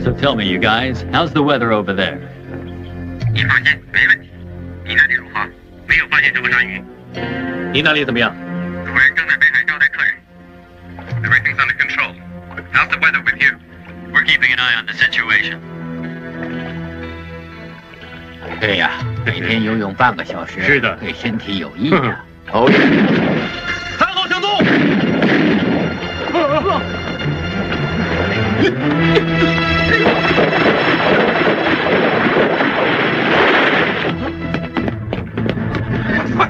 So tell me, you guys, how's the weather over there? 你放心，没问题。你那里如何？没有发现什么鲨鱼。你那里怎么样？主人正在北海招待客人。Everything's under control. How's the weather with you? We're keeping an eye on the situation. 对呀，每天游泳半个小时，是的，对身体有益呀。哦，看好向东！快！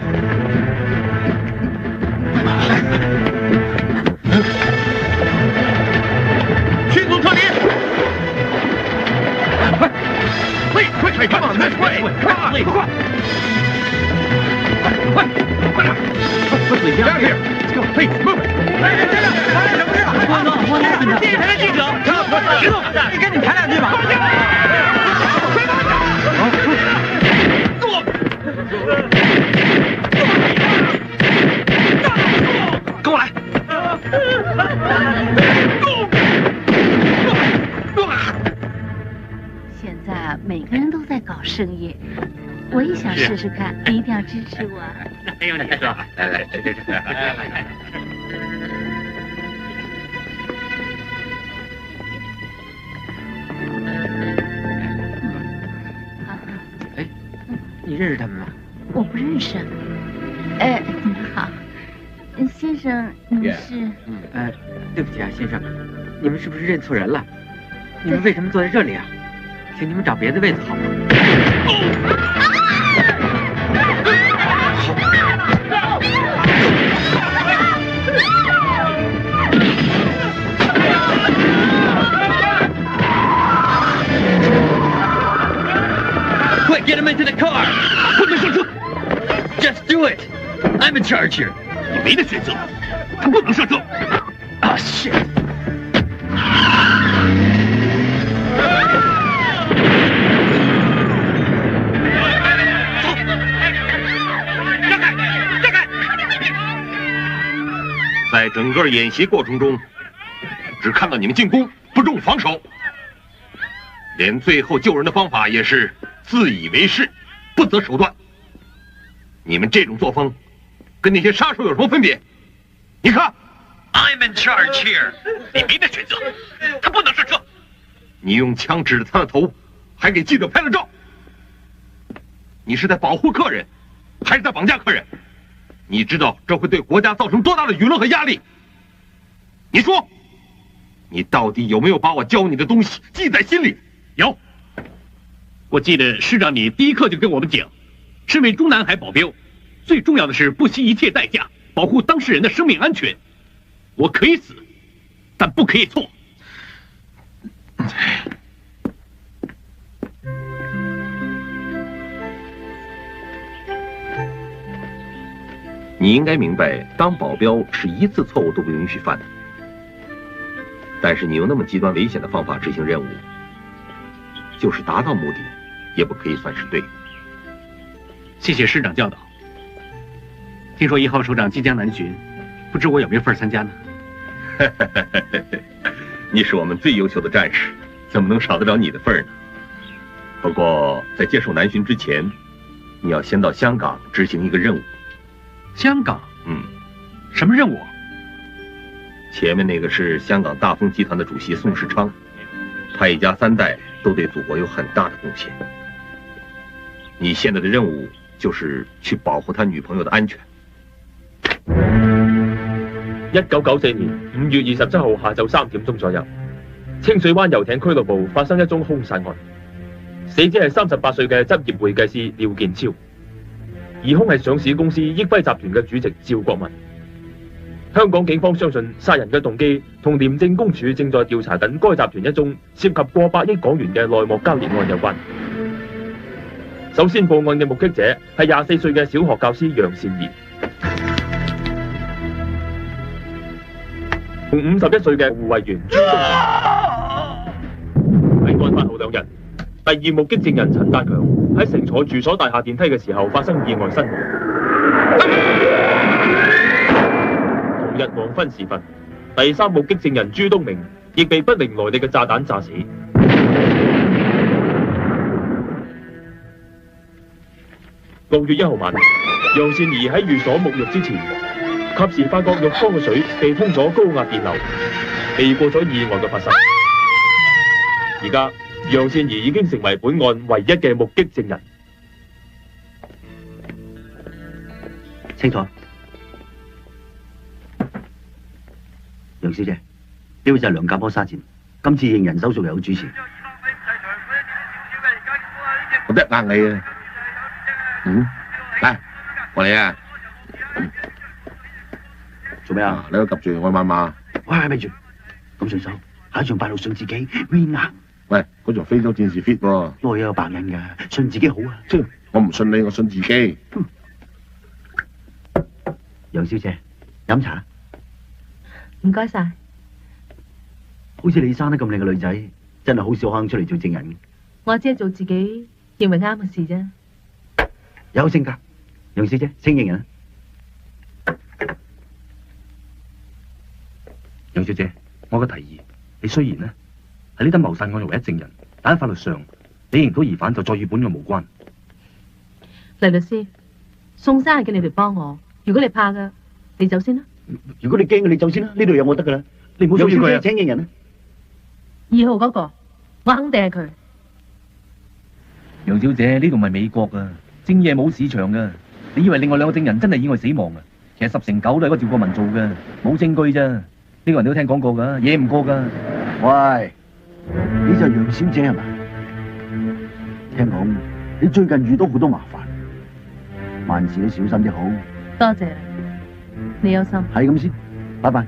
迅速撤离！快！快 ！Come on, this way! Come on! 快点 ！Quickly down here! Let's go! Please move it! 电视台的记者，你跟你谈两句吧。跟我来。现在每个人都在搞生意，我也想试试看，你一定要支持我。还有你说，来，这。哎，你认识他们吗？我不认识。你们好，先生，你们是？对不起啊，先生，你们是不是认错人了？你们为什么坐在这里啊？请你们找别的位子好吗？快 get him into the car！ 快快上车 ！Just do it! I'm in charge here. 你没得选择，他不能上车。Ah, shit! 在整个演习过程中，只看到你们进攻，不重防守，连最后救人的方法也是自以为是，不择手段。你们这种作风，跟那些杀手有什么分别？你看 I'm in charge here. 你没得选择，他不能上车。你用枪指着他的头，还给记者拍了照。你是在保护客人，还是在绑架客人？你知道这会对国家造成多大的舆论和压力？你说，你到底有没有把我教你的东西记在心里？有。我记得师长你第一课就跟我们讲，身为中南海保镖，最重要的是不惜一切代价保护当事人的生命安全。我可以死，但不可以错。你应该明白，当保镖是一次错误都不允许犯的。但是你用那么极端危险的方法执行任务，就是达到目的，也不可以算是对。谢谢师长教导。听说1号首长即将南巡，不知我有没有份参加呢？你是我们最优秀的战士，怎么能少得了你的份呢？不过在接受南巡之前，你要先到香港执行一个任务。香港？什么任务？前面那个是香港大丰集团的主席宋世昌，他一家3代都对祖国有很大的贡献。你现在的任务就是去保护他女朋友的安全。1994年5月27號下晝3點鐘左右，清水灣遊艇俱樂部發生一宗兇殺案，死者係38歲嘅執業會計師廖建超，疑兇係上市公司益輝集團嘅主席趙國民。香港警方相信殺人嘅動機同廉政公署正在調查緊該集團一宗涉及過百億港元嘅內幕交易案有關。首先報案嘅目擊者係24歲嘅小學教師楊善儀，同51歲嘅護衛員朱東。喺案發後2日，第二目擊證人陳達強喺乘坐住所大廈電梯嘅時候發生意外身亡。同日黃昏時分，第三目擊證人朱東明亦被不明來歷嘅炸彈炸死。6月1號晚，楊善儀喺寓所沐浴之前，及時發覺浴缸嘅水被通咗高壓電流，避過咗意外嘅發生。而家楊善儀已經成為本案唯一嘅目擊證人。清楚。楊小姐，呢位就係梁家波沙展，今次認人手續有主持。我得硬你啊！嚟，過嚟啊！做咩啊？你都及住我媽媽。喂，咪住，咁順手，下一場拜六信自己 win 硬。喂，嗰場非洲戰士 fit 喎。內有白印㗎，信自己好啊。我唔信你，我信自己。楊小姐，飲茶。唔該晒。好似你生得咁靚嘅女仔，真係好少肯出嚟做證人。我只係做自己認為啱嘅事啫。有性格，楊小姐，請認人。楊小姐，我嘅提議，你雖然呢喺呢單謀殺案嘅唯一證人，但喺法律上，你認到疑犯就再與本案無關。黎律師，宋生係叫你嚟幫我，如果你怕嘅，你走先啦。如果你驚嘅，你走先啦，呢度有我得噶啦。你唔好阻住佢啊！請認人啊！2號嗰個，我肯定係佢。楊小姐，呢度唔係美國啊，正嘢冇市場噶。你以為另外2個證人真係意外死亡啊？其實10成9都係嗰個趙國民做嘅，冇證據咋。呢個人都聽講過噶，惹唔過噶。喂，你就係楊小姐係咪？聽講你最近遇到好多麻煩，萬事都小心啲好。多謝你有心。係咁先，拜拜。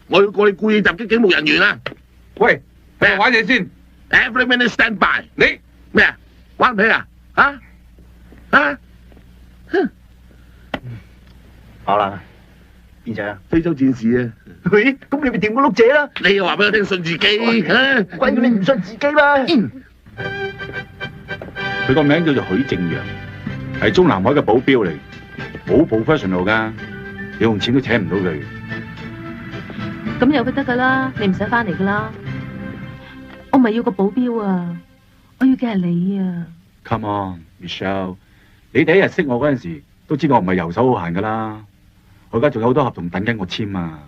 我要過你故意襲擊警務人員啊！喂，咩玩嘢先 ？Every minute stand by。你咩啊？玩唔起啊？啊？好啦，邊仔啊？非洲戰士啊！喂，咁你咪掂個碌姐啦！你又話俾我聽信自己啊？鬼叫你唔信自己嘛！佢個名叫做許正陽，係中南海嘅保鏢嚟，好 professional 噶，你用錢都請唔到佢。咁有佢得噶啦，你唔使翻嚟噶啦。我唔係要個保鏢啊，我要嘅係你啊。Come on, Michelle， 你第一日識我嗰陣時，都知道我唔係遊手好閒噶啦。我而家仲有好多合同等緊我簽啊，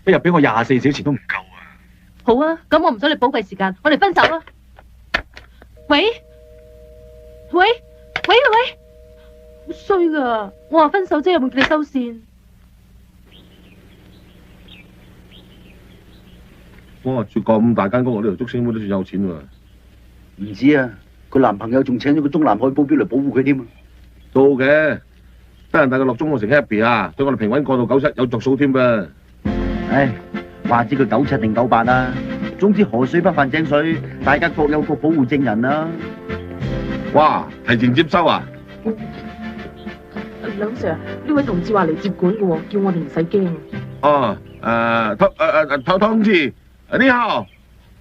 一日俾我24小時都唔夠啊。好啊，咁我唔想你寶貴時間，我哋分手啦。喂，好衰噶！我話分手啫，有冇叫你收線？哇！住咁大間屋，我呢條竹升妹都算有錢喎。唔止啊，佢男朋友仲請咗個中南海保鏢嚟保護佢添啊。都嘅，得閒帶佢落中澳城 happy 啊，對我哋平穩過到97有着數添噃。唉，話知佢97定98啊，總之河水不犯井水，大家各有各保護證人啦。哇！提前接收啊！梁 Sir， 呢位同志話嚟接管嘅喎，叫我哋唔使驚。哦，同志，你好，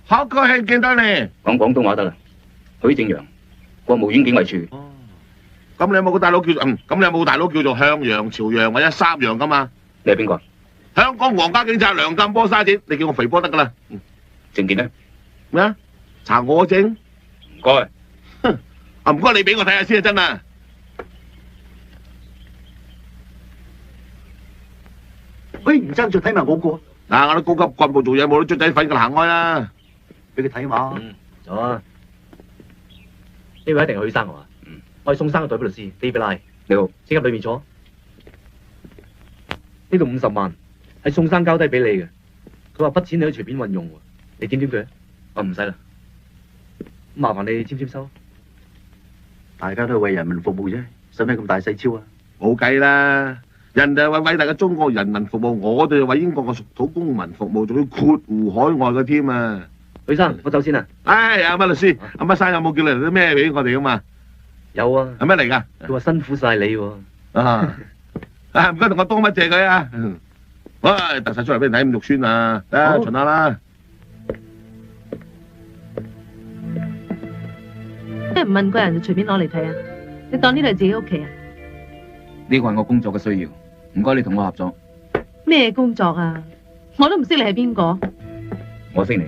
好高興見到你。講廣東話得啦。許正陽，國務院警衛處。哦，咁你有冇個大佬叫做咁你有冇大佬叫做向陽、朝陽或者三陽噶嘛？你係邊個？香港皇家警察梁鑑波沙展，你叫我肥波得噶啦。證件呢？咩啊？查我證？唔該。唔該，你俾我睇下先啊，真啊！喂，唔爭再睇埋我個。嗱，我都高級幹部做嘢，冇得捽仔粉㗎，行開啦。俾佢睇嘛。走啊！呢位一定係許生啊？我係宋生嘅代表律師 David Lai。你好，請入裏面坐。呢度50萬係宋生交低俾你嘅，佢話筆錢你可以隨便運用喎，你點佢？我唔使啦，麻煩你簽收。大家都係為人民服務啫，使咩咁大細超啊？冇計啦，人哋係為偉大嘅中國人民服務，我哋係為英國嘅屬土公民服務，仲要括弧海外嘅添啊！許生，我走先啦。唉，阿乜律師，阿乜生有冇叫你嚟啲咩俾我哋噶嘛？有啊。係咩嚟㗎？佢話辛苦晒你喎。唔該同我多乜謝佢啊！喂，突晒出嚟俾人睇咁肉酸啊！得巡下啦。即係唔問個人就隨便攞嚟睇啊！你當呢度係自己屋企啊？呢個係我工作嘅需要，唔該你同我合作。咩工作啊？我都唔識你係邊個。我識你。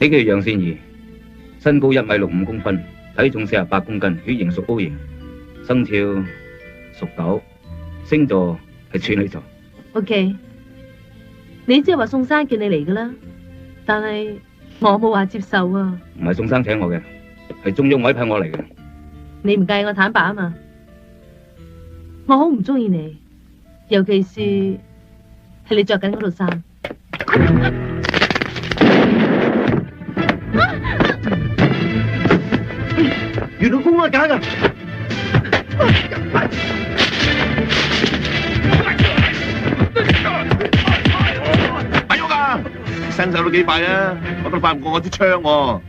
你叫楊善儀，身高1米65公分，體重48公斤，血型屬 O 型，生肖屬狗，星座係處女座。OK， 你即係話宋生叫你嚟噶啦，但係我冇話接受啊。唔係宋生請我嘅，係中央委派我嚟嘅。你唔介意我坦白啊嘛？我好唔中意你，尤其是係你着緊嗰套衫。原來公安假㗎！阿喐啊，身手都幾快啊，我都快唔過我支槍喎。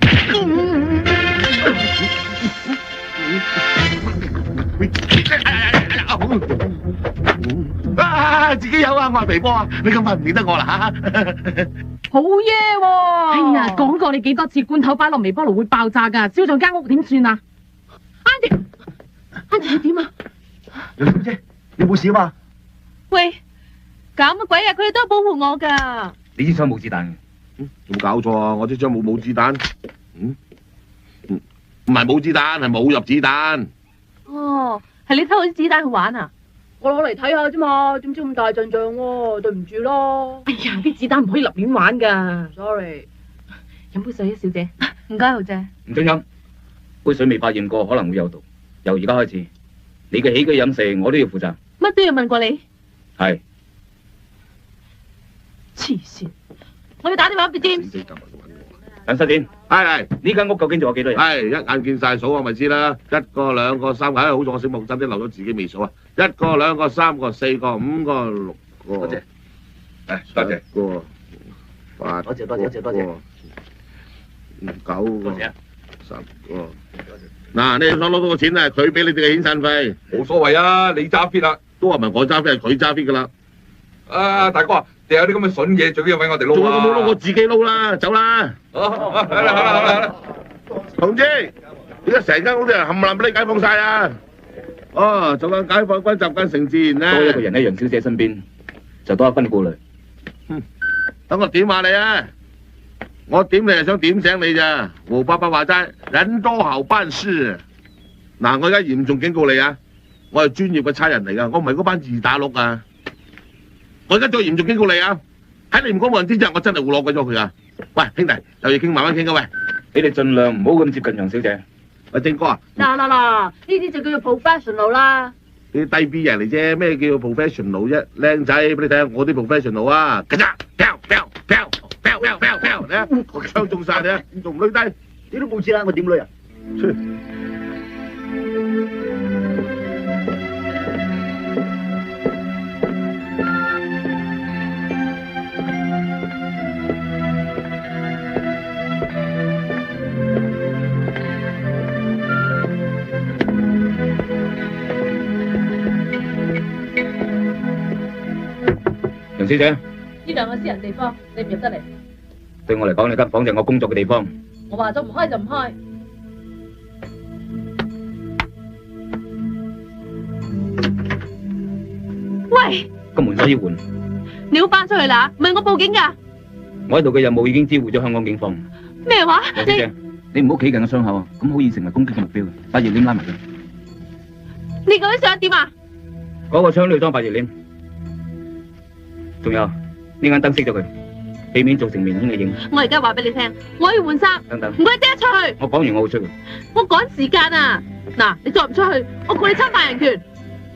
自己有啊，我係肥波啊，你咁快唔認得我啦嚇？好嘢喎！哎呀，講過你幾多次，罐頭擺落微波爐會爆炸㗎，燒咗間屋點算啊？Auntie，你點啊？楊小姐，你冇事嘛？喂，搞乜鬼啊？佢哋都保護我㗎。你支槍冇子彈嘅？有冇搞錯啊？我支槍冇子彈。唔係冇子彈，係冇入子彈。哦，係你偷我啲子彈去玩啊？我攞嚟睇下啫嘛，點知咁大陣仗喎？對唔住咯。哎呀，啲子彈唔可以立亂玩㗎。Sorry。飲杯水啊，小姐。唔該，豪姐。唔准飲，杯水未化驗過，可能會有毒。由而家開始，你嘅起居飲食我都要負責。乜都要問過你？係。黐線！我要打電話俾 James。等7點。係。呢間屋究竟仲有幾多人？係一眼見晒數我咪知啦，1個2個3個，好在我醒目，真啲漏咗自己未數啊！1個2個3個4個5個6個。多謝。多謝。個8個。多謝。9個。10個。嗱，你想攞到個錢啊？佢俾你哋嘅遣散費。冇所謂啊，你揸 fit 啦。都話唔係我揸 fit，係佢揸 fit 噶啦。啊，大哥啊，掉啲咁嘅筍嘢，最緊要揾我哋撈啊！仲有冇撈？我自己撈啦，走啦！好啦，同志，點解成間屋啲人冚唪唥俾你解放晒啊？哦，做緊解放軍習慣成自然啦。多一個人喺楊小姐身邊，就多一分顧慮。等我點下你啊！我點你係想點醒你咋？胡伯伯話齋，人多好辦事。嗱，我而家嚴重警告你啊！我係專業嘅差人嚟噶，我唔係嗰班2打6啊！我而家再嚴重警告你啊！喺你唔講冇人知之後，我真係會攞鬼咗佢啊！喂，兄弟，有嘢傾慢慢傾啊！喂，你哋盡量唔好咁接近楊小姐。喂，正哥啊！嗱，呢啲就叫做 professional 啦。啲低 B 人嚟啫，咩叫 professional 啫？靚仔，俾你睇下我啲 professional 啊！咔嚓，飄，你啊，槍中晒你啊，仲唔累低？你都冇錢啦，我點累啊？楊小姐，呢兩個私人地方，你唔入得嚟。對我嚟講，呢間房就係我工作嘅地方。我話咗唔開就唔開。喂！個門鎖要換。你要搬出去啦，唔係我報警㗎。我喺度嘅任務已經知會咗香港警方。咩話？楊小姐，你唔好企近個傷口啊，咁好易成為攻擊嘅目標。把熱鏈拉埋佢。你究竟想點啊？嗰個槍都要裝把熱鏈。仲有呢間燈熄咗佢，避免造成明顯嘅影。我而家話俾你聽，我要換衫。等等，唔該，即刻出去。我講完我會出去。我趕時間啊！嗱，你再唔出去，我告你侵犯人權。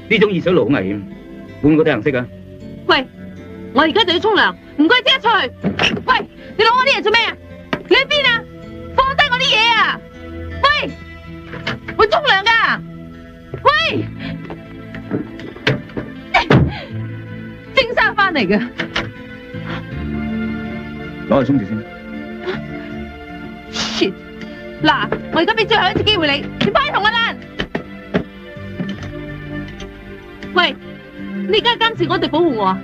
呢種熱水爐好危險，換個睇顏色啊！喂，我而家就要沖涼，唔該，即刻出去。喂，你攞我啲嘢做咩啊？你喺邊啊？放低我啲嘢啊！喂，我沖涼㗎。喂。蒸衫翻嚟嘅，攞去沖住先。shit！ 嗱，我而家俾最後一次機會你，你快啲同我爛！喂，你而家監視我定保護我啊？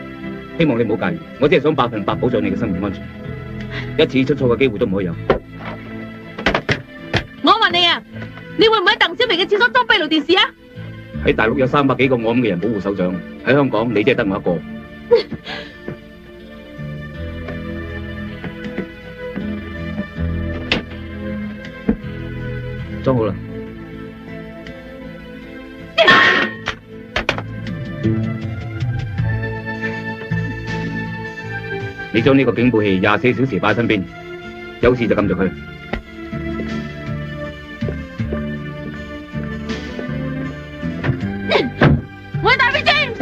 希望你唔好介意，我只係想100%保障你嘅生命安全，一次出錯嘅機會都唔可以有。我問你啊，你會唔會喺鄧小平嘅廁所裝閉路電視啊？喺大陸有300幾個我咁嘅人保護首長，喺香港你只係得我一個。裝好啦。你將呢個警報器24小時擺喺身邊，有事就撳着佢。我係大飛 James。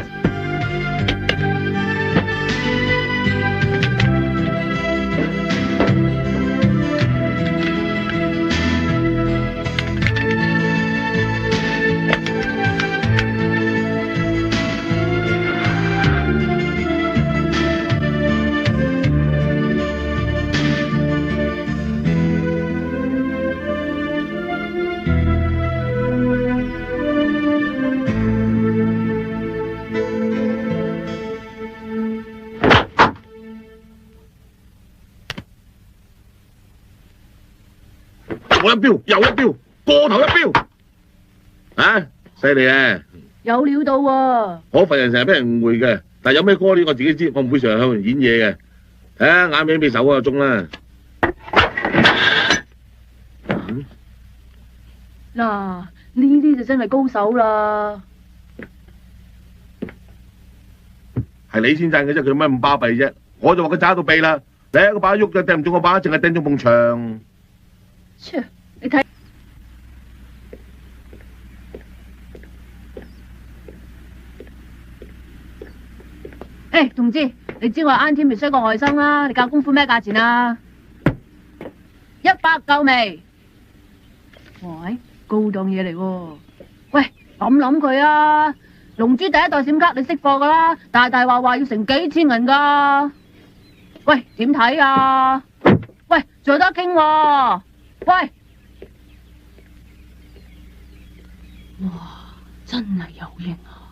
我一標又一標，過頭一標，啊，犀利啊！有料到喎。我份人成日俾人誤會嘅，但係有咩歌呢？我自己知，我唔會成日向人演嘢嘅。睇下眼尾俾手個鐘啦。嗱，呢啲就真係高手啦。係你先讚嘅啫，佢乜咁巴閉啫？我就話佢渣到痹啦，你一個把喐就掟唔中個把，淨係掟中埲牆。切，你睇。誒，同志，你知我係 Auntie Michelle 個外甥啦，你教功夫咩價錢啊？100夠未？喂，高檔嘢嚟喎！喂，諗佢啊！龍珠第一代閃卡你識貨噶啦，大話要成幾千銀噶。喂，點睇啊？喂，仲有得傾喎！喂！哇，真係有型啊！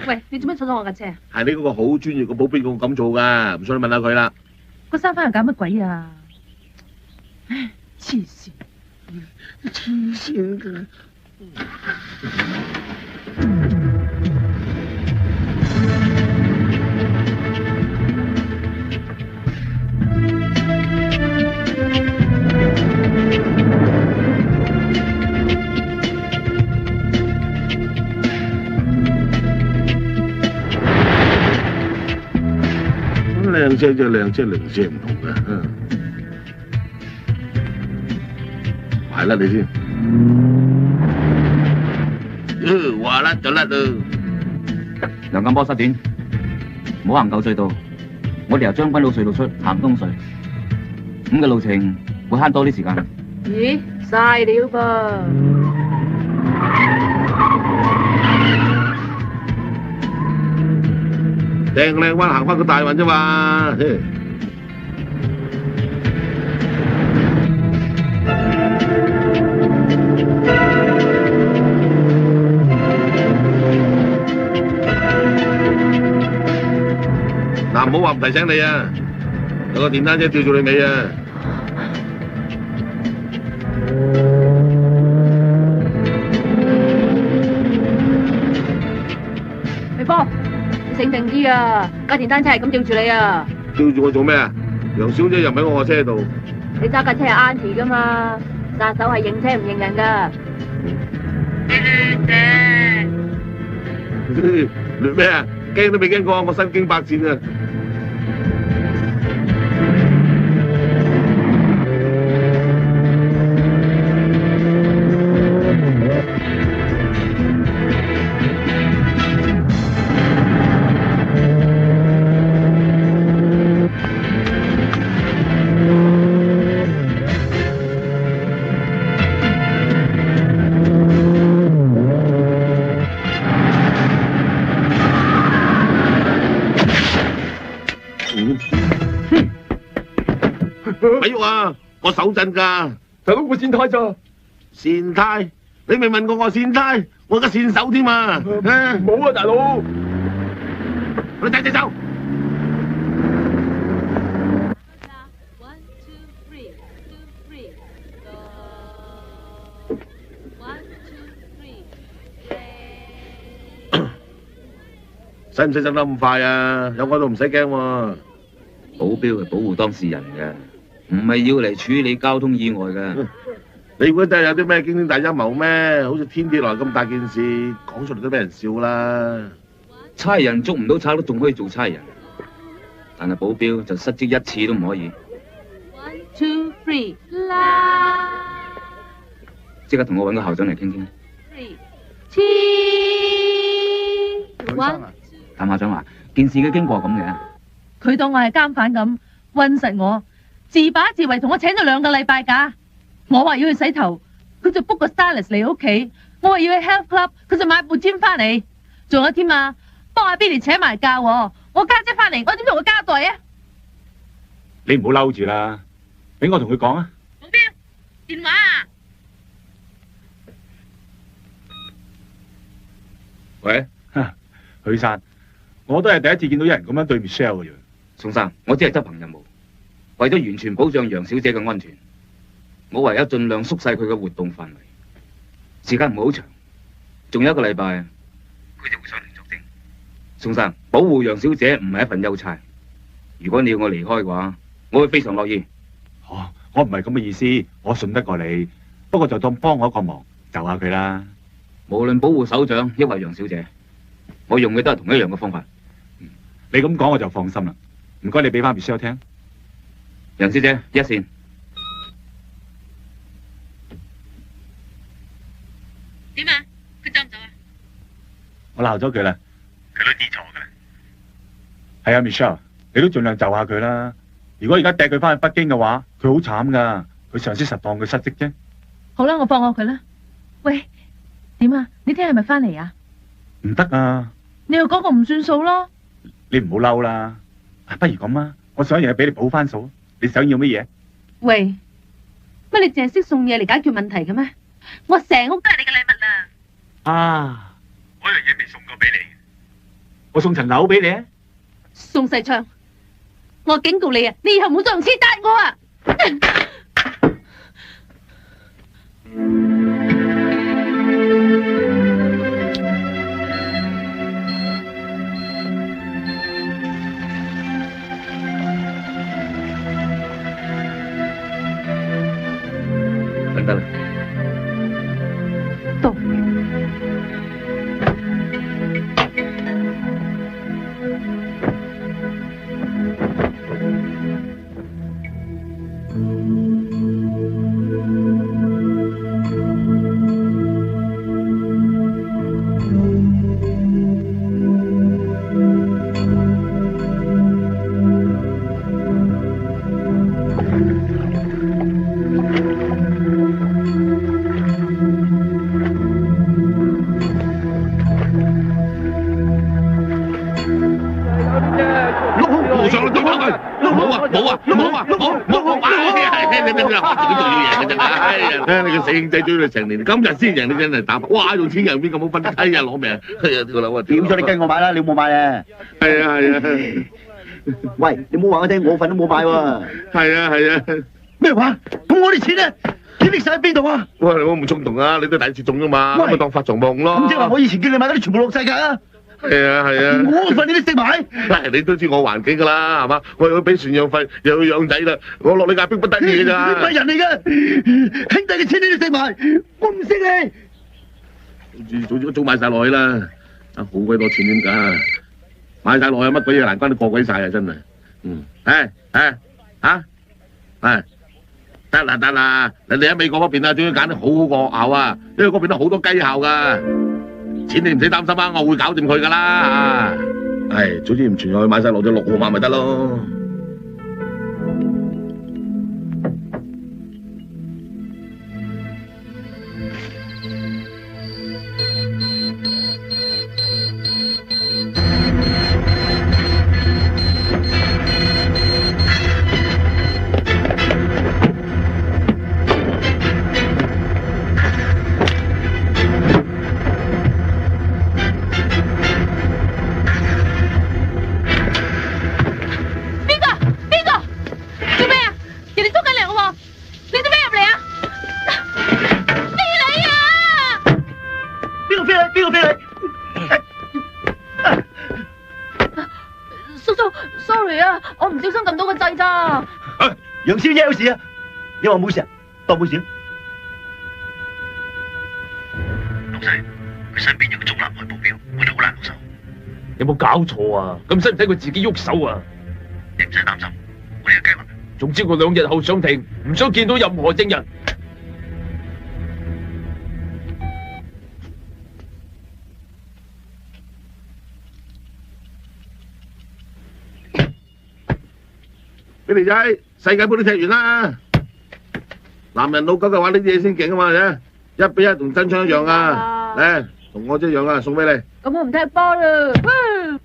喂，你做咩坐咗我架車啊？係你嗰個好專業嘅保鏢咁做㗎，唔信你問下佢啦。個三番又搞乜鬼啊？唉，黐線！黐線㗎！靚車就靚車，零舍唔同嘅。埋甩你先。話甩就甩啦。梁金波失點，唔好行舊隧道，我哋由將軍澳隧道出行東隧，咁嘅路程會慳多啲時間。咦，嘥料噃！掟靚彎行翻個大運啫嘛。嗱，唔好話唔提醒你啊，有個電單車吊住你尾啊！微波，你醒定啲啊！架電單車係咁吊住你啊！吊住我做咩啊？楊小姐又唔喺我個車度。你揸架車係 Auntie 噶嘛？殺手係認車唔認人噶。亂咩啊？驚都未驚過，我身經百戰啊！咪喐啊！我手震㗎。大佬，我跣胎咋？跣胎？你未問過我跣胎，我而家跣手添啊！冇啊，大佬。我哋走。使唔使走得咁快啊？有我度唔使驚喎。保鏢係保護當事人嘅，唔係要嚟處理交通意外嘅。你估真係有啲咩驚天大陰謀咩？好似天跌落嚟咁大件事，講出嚟都俾人笑啦。差人捉唔到賊都仲可以做差人，但係保鏢就失職一次都唔可以。One, two, three， 啦！即刻同我揾個校長嚟傾傾。Two， one。譚校長話：件事嘅經過係咁嘅。佢當我係監犯咁，韞實我，自把自為同我請咗2個禮拜假。我話要去洗頭，佢就 book 個 stylist 嚟屋企。我話要去 health club，佢就買部 gym 翻嚟。仲有添啊，幫阿 Billy 請埋假喎。我家姐翻嚟，我點同佢交代啊？你唔好嬲住啦，俾我同佢講啊。保鏢，電話啊！喂，許生，我都係第一次見到有人咁樣對 Michelle 嘅樣。宋生，我只係執行任務，為咗完全保障楊小姐嘅安全，我唯有盡量縮細佢嘅活動範圍，時間唔會好長，仲有1個禮拜，佢就會上嚟作證。宋生，保護楊小姐唔係一份優差，如果你要我離開嘅話，我會非常樂意。哦，我唔係咁嘅意思，我信得過你，不過就當幫我一個忙，就下佢啦。無論保護首長抑或楊小姐，我用嘅都係同一樣嘅方法。你咁講我就放心啦。唔該，你俾翻 Michelle 聽。楊小姐，一線。點啊？佢走唔走啊？我鬧咗佢啦。佢都知錯㗎啦。係啊 ，Michelle，你都盡量就下佢啦。如果而家掟佢翻去北京嘅話，佢好慘噶。佢上司實當佢失職啫。好啦，我放過佢啦。喂，點啊？你聽日咪翻嚟啊？唔得啊！你又講個唔算數咯。你唔好嬲啦。不如咁啊，我想一樣嘢俾你補翻數。你想要乜嘢？喂，乜你淨係識送嘢嚟解決問題嘅咩？我成屋都係你嘅禮物啦。啊！嗰樣嘢未送過俾你。我送層樓俾你啊！宋世昌，我警告你啊，你以後唔好再用錢答我啊！得啦。到。你個死兄仔追咗成年，今日先贏，你真係打哇！用錢贏邊咁好分得低啊！攞命！係啊，條樓啊！點咗你跟我買啦，你冇買啊？係啊係啊！喂，你冇話我聽，我份都冇買喎。係啊係啊！咩話？咁我啲錢咧，你拎晒喺邊度啊？喂，我唔衝動啊！你都第一次中㗎嘛，咁咪當發財夢咯。咁即係話我以前叫你買嗰啲全部落晒㗎啊？係啊係啊！我份你都識買？嗱，你都知我環境㗎啦，係嘛？我要俾船養費，又要養仔啦，我落你架逼不得已㗎咋？你唔係人嚟㗎，兄弟嘅錢你都識買，我唔識你。早買晒落去啦！啊，好鬼多錢點㗎？買晒落去乜鬼嘢難關都過鬼晒啊！真係，得啦，你喺美國嗰邊啊，仲要揀啲好過學校啊，因為嗰邊都好多雞校㗎。錢你唔使擔心啊，我會搞掂佢㗎啦。係，早知唔傳入去買晒落咗6號碼咪得咯。sorry 啊，我唔小心撳到個掣咋。楊小姐有事啊？你話冇事啊？當冇事。老細，佢身邊有個中南海保鏢，我哋好難落手。有冇搞錯啊？咁使唔使佢自己喐手啊？你唔使擔心，我哋有計劃。總之我2日後上庭，唔想見到任何證人。俾肥仔，世界盃都踢完啦。男人老狗嘅話呢啲嘢先勁啊嘛，1比1同真槍一樣啊！嚟，同我一樣啊，送俾你。咁我唔踢波啦。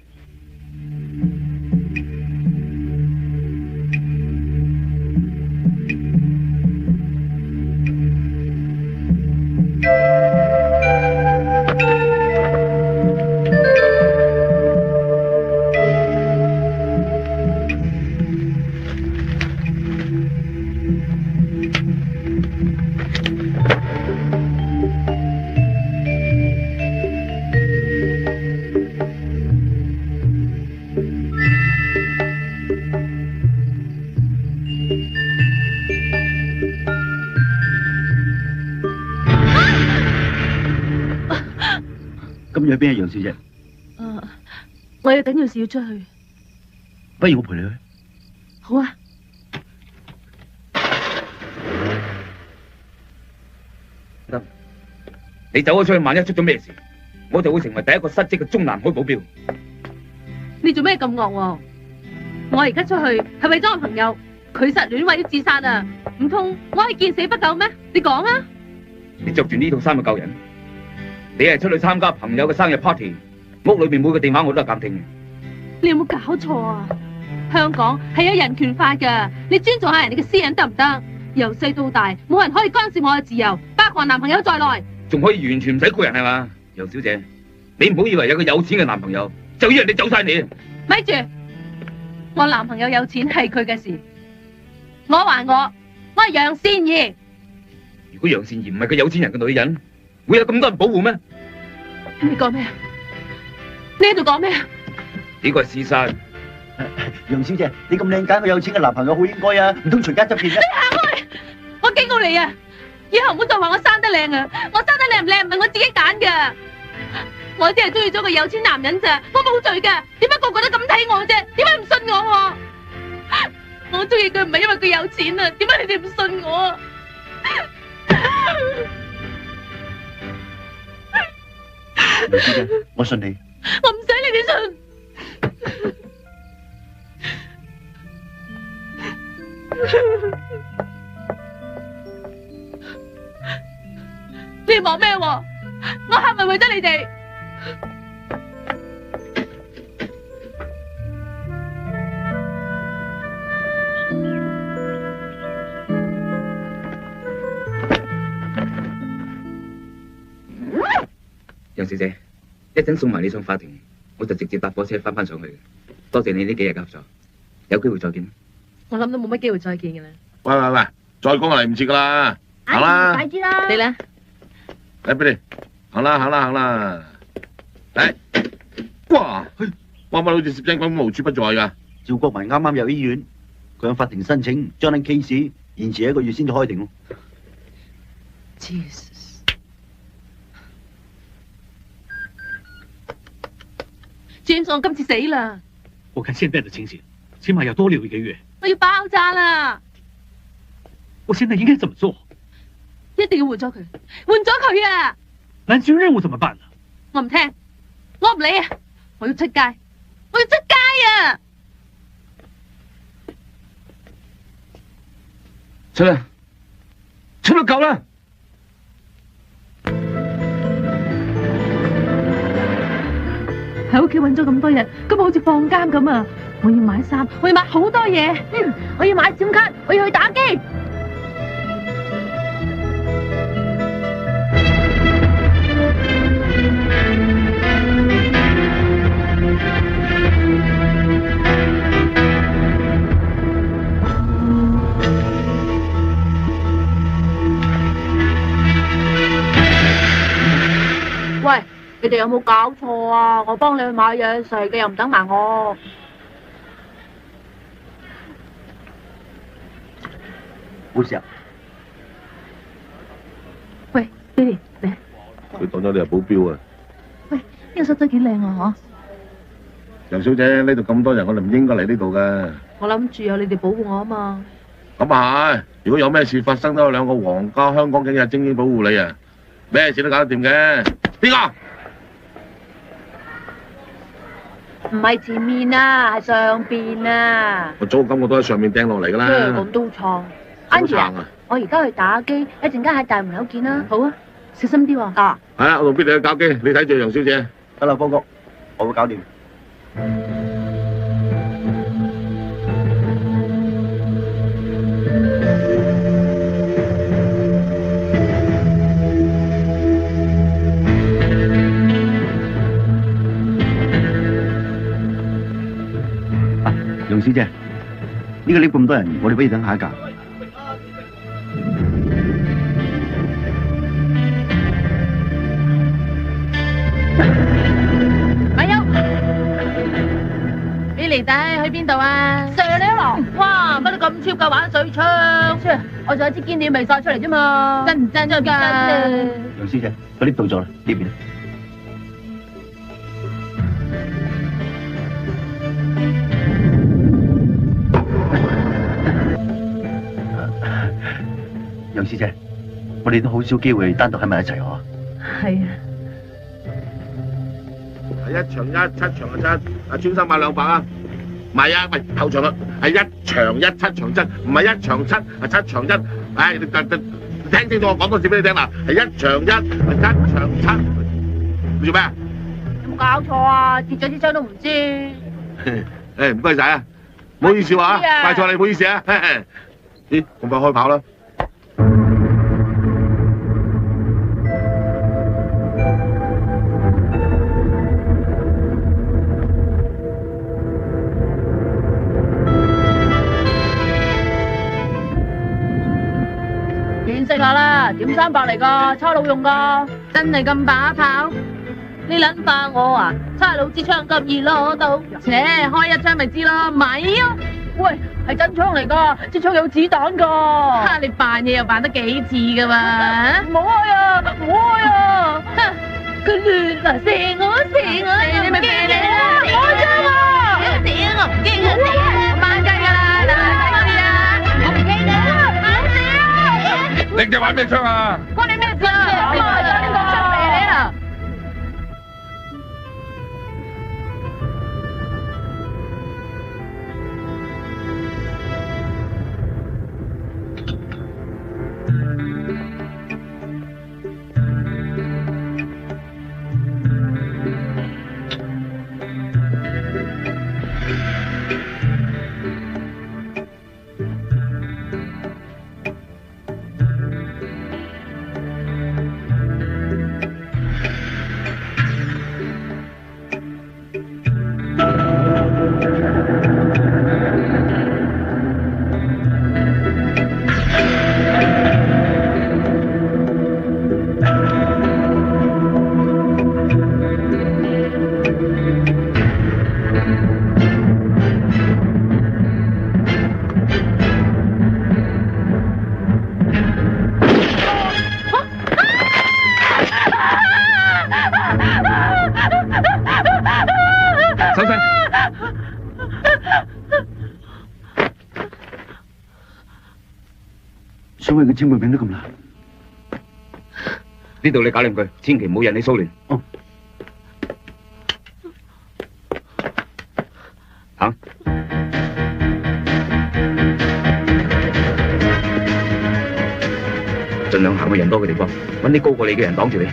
咁要去邊啊，楊小姐？我有緊要事要出去。不如我陪你去。好啊。得，你走咗出去，萬一出咗咩事，我就會成為第一個失職嘅中南海保鏢。你做咩咁惡喎？我而家出去係為咗我朋友，佢失戀為咗自殺啊！唔通我係見死不救咩？你講啊！你着住呢套衫就救人？你係出去參加朋友嘅生日 party， 屋裏面每個電話我都係監聽嘅。你有冇搞錯啊？香港係有人權法㗎，你尊重下人哋嘅私隱得唔得？由細到大，冇人可以干涉我嘅自由，包括男朋友在內。仲可以完全唔使顧人係嘛？楊小姐，你唔好以為有個有錢嘅男朋友就要人哋走晒你。咪住，我男朋友有錢係佢嘅事，我係楊善儀。如果楊善儀唔係個有錢人嘅女人，會有咁多人保護咩？你講咩啊？你喺度講咩啊？呢個係事實。楊小姐，你咁靚揀個有錢嘅男朋友好應該啊，唔通隨街執見咩？你行開！我警告你啊，以後唔好再話我生得靚啊！我生得靚唔靚唔係我自己揀㗎，我只係中意咗個有錢男人咋，我冇罪㗎。點解個個都咁睇我啫？點解唔信我？我中意佢唔係因為佢有錢啊，點解你哋唔信我啊？楊小姐，我信你。我唔使你哋信。你哋望咩？我係咪為咗你哋？楊小姐，一陣送埋你上法庭，我就直接搭火車翻上去。多謝你呢幾日嘅合作，有機會再見。我諗都冇乜機會再見嘅啦。喂，再講就嚟唔切噶啦，行啦。快啲啦！你啦，嚟俾你，行啦。嚟，哇，乜好似攝影咁無處不在噶？趙國民啱啱入醫院，佢向法庭申請將啲 case 延遲1個月先至開庭咯。James， 我今次死啦！我看現在的情形，起碼要多留1個月。我要爆炸啦！我現在應該怎麼做？一定要換咗佢啊！藍軍任務怎麼辦呢？我唔聽，我唔理啊！我要出街啊！出啦，出到夠啦！喺屋企揾咗咁多日，今日好似放監咁啊！我要買衫，我要買好多嘢，我要買閃卡，我要去打機。喂，你哋有冇搞錯啊？我幫你去買嘢食，你又唔等埋我。冇事啊。喂，爹哋嚟，佢當咗你係保鏢啊！喂，呢個室真幾靚啊，楊小姐，呢度咁多人，我哋唔應該嚟呢度噶。我諗住有你哋保護我啊嘛。咁啊係，如果有咩事發生，都有兩個皇家香港警察精英保護你啊，咩事都搞得掂嘅。邊個？唔係前面啊，係上邊啊。我早感覺都喺上面掟落嚟噶啦。咁都錯。Angie 啊，我而家去打機，一陣間喺大門口見啦。好啊，小心啲喎。啊。係啊，我同 Billy 去搞機，你睇住楊小姐。得啦，報告，我會搞掂。楊小姐，呢個 lift 咁多人，我哋不如等下一架。咪有，Billy仔去邊度啊？上嚟咯！哇，乜你咁超夠玩水槍？我仲有支堅料未晒出嚟啫嘛！真唔真㗎？楊小姐，個 lift 到咗啦，呢邊。楊小姐，我哋都好少機會單獨喺埋一齊喎。係啊。係1場1，7場7，啊專心買200啊！唔係啊，喂後場啦，係1場1，7場7，唔係1場7，係7場1。唉，你聽清楚我講多次俾你聽啦，係1場1，係7場7。你做咩啊？有冇搞錯啊？跌咗支槍都唔知。誒唔該晒啊，唔好意思話啊，怪錯你，唔好意思啊。咦，咁快開跑啦？見識下啦，點300嚟㗎，差佬用㗎，真係咁把炮？你撚化我啊！差佬支槍咁易攞到，切開一槍咪知咯，咪咯！喂，係真槍嚟㗎，支槍有子彈㗎。哈！你扮嘢又扮得幾似㗎嘛？唔好開啊！唔好開啊！佢亂啊！射我！你咪驚你啦！開槍啊！射我唔驚啊！我掹雞㗎啦！嗱，啲啊！我唔驚㗎！你哋玩咩槍啊？關你咩事啊？我係呢個槍嚟啊！收聲！所謂嘅簽名名都咁難。呢度你搞掂佢，千祈唔好引起騷亂。哦。行。盡量行去人多嘅地方，揾啲高過你嘅人擋住你。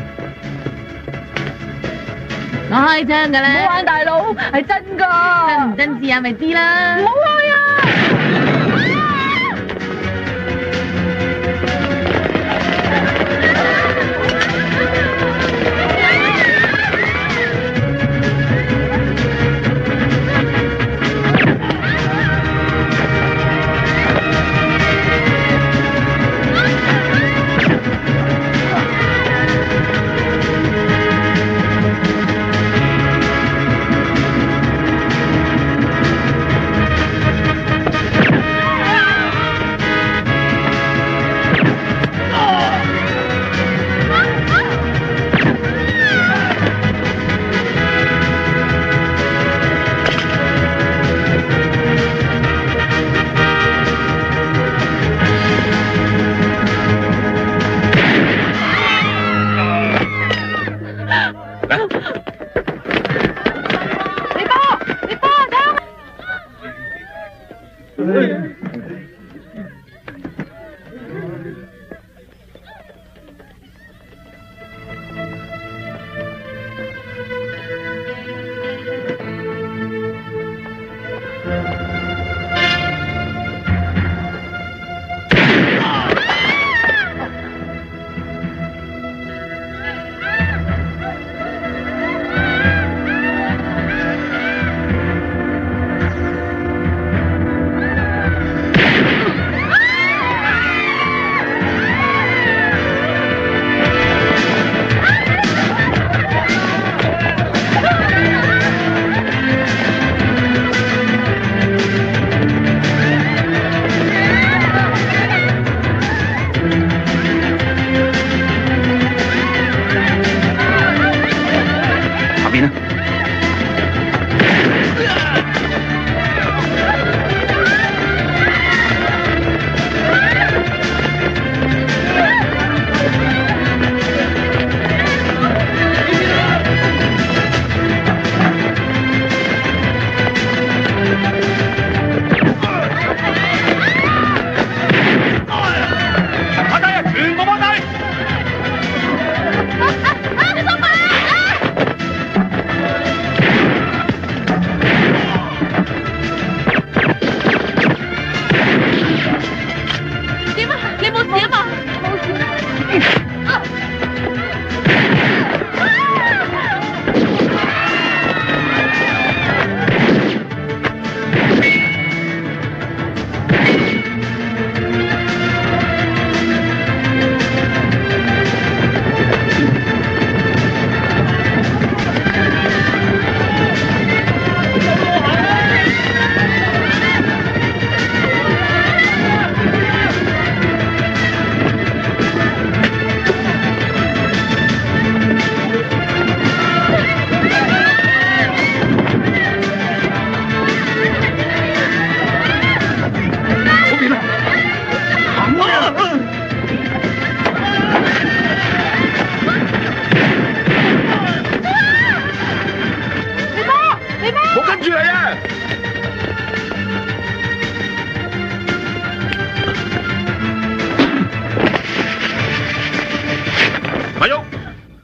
我開槍㗎啦！唔好玩大佬，係真㗎。真唔真試下咪知啦。唔好開啊！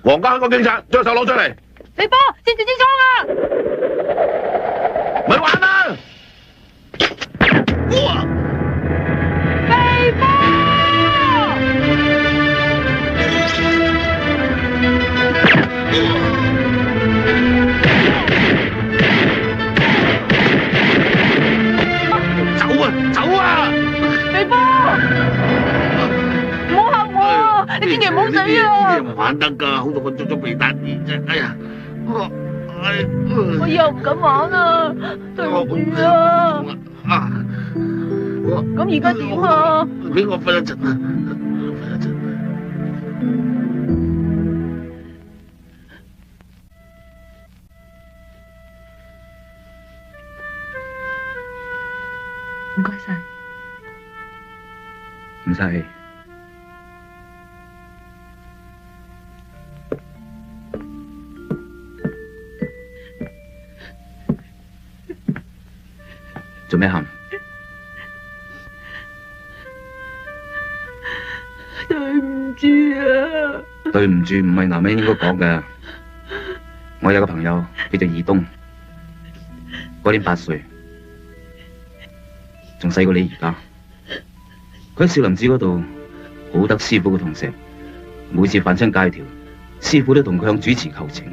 皇家香港警察，將手攞出嚟！肥波，接住支槍啊！咪玩啦！肥波！走啊！走啊！肥波！唔好嚇我啊！你千祈唔好死啊！唔玩得㗎，好多個捉咗鼻蛋煙啫。哎呀，我以後唔敢玩啊！對唔住啊！咁而家點啊？俾我瞓一陣啊！瞓一陣。唔該晒。唔使。做咩喊？對唔住啊！對唔住唔係男人應該講嘅。我有個朋友叫做義東，嗰年8歲，仲細過你而家。佢喺少林寺嗰度好得師傅嘅痛錫，每次犯親戒條，師傅都同佢向主持求情，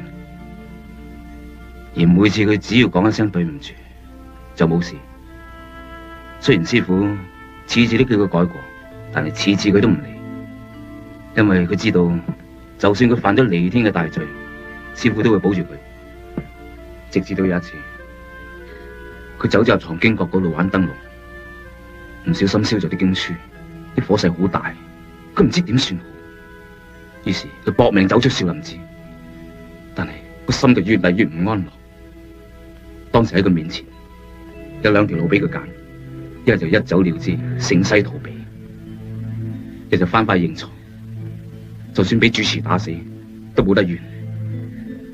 而每次佢只要講一聲對唔住，就冇事。雖然師傅次次都叫佢改過，但係次次佢都唔理，因為佢知道，就算佢犯咗彌天嘅大罪，師傅都會保住佢。直至到有一次，佢走咗入藏經閣嗰度玩燈籠，唔小心燒咗啲經書，啲火勢好大，佢唔知點算好。於是佢搏命走出少林寺，但係個心就越嚟越唔安樂。當時喺佢面前有2條路俾佢揀。一係就一走了之，乘勢逃避；一就翻返認錯，就算俾主持打死，都冇得怨。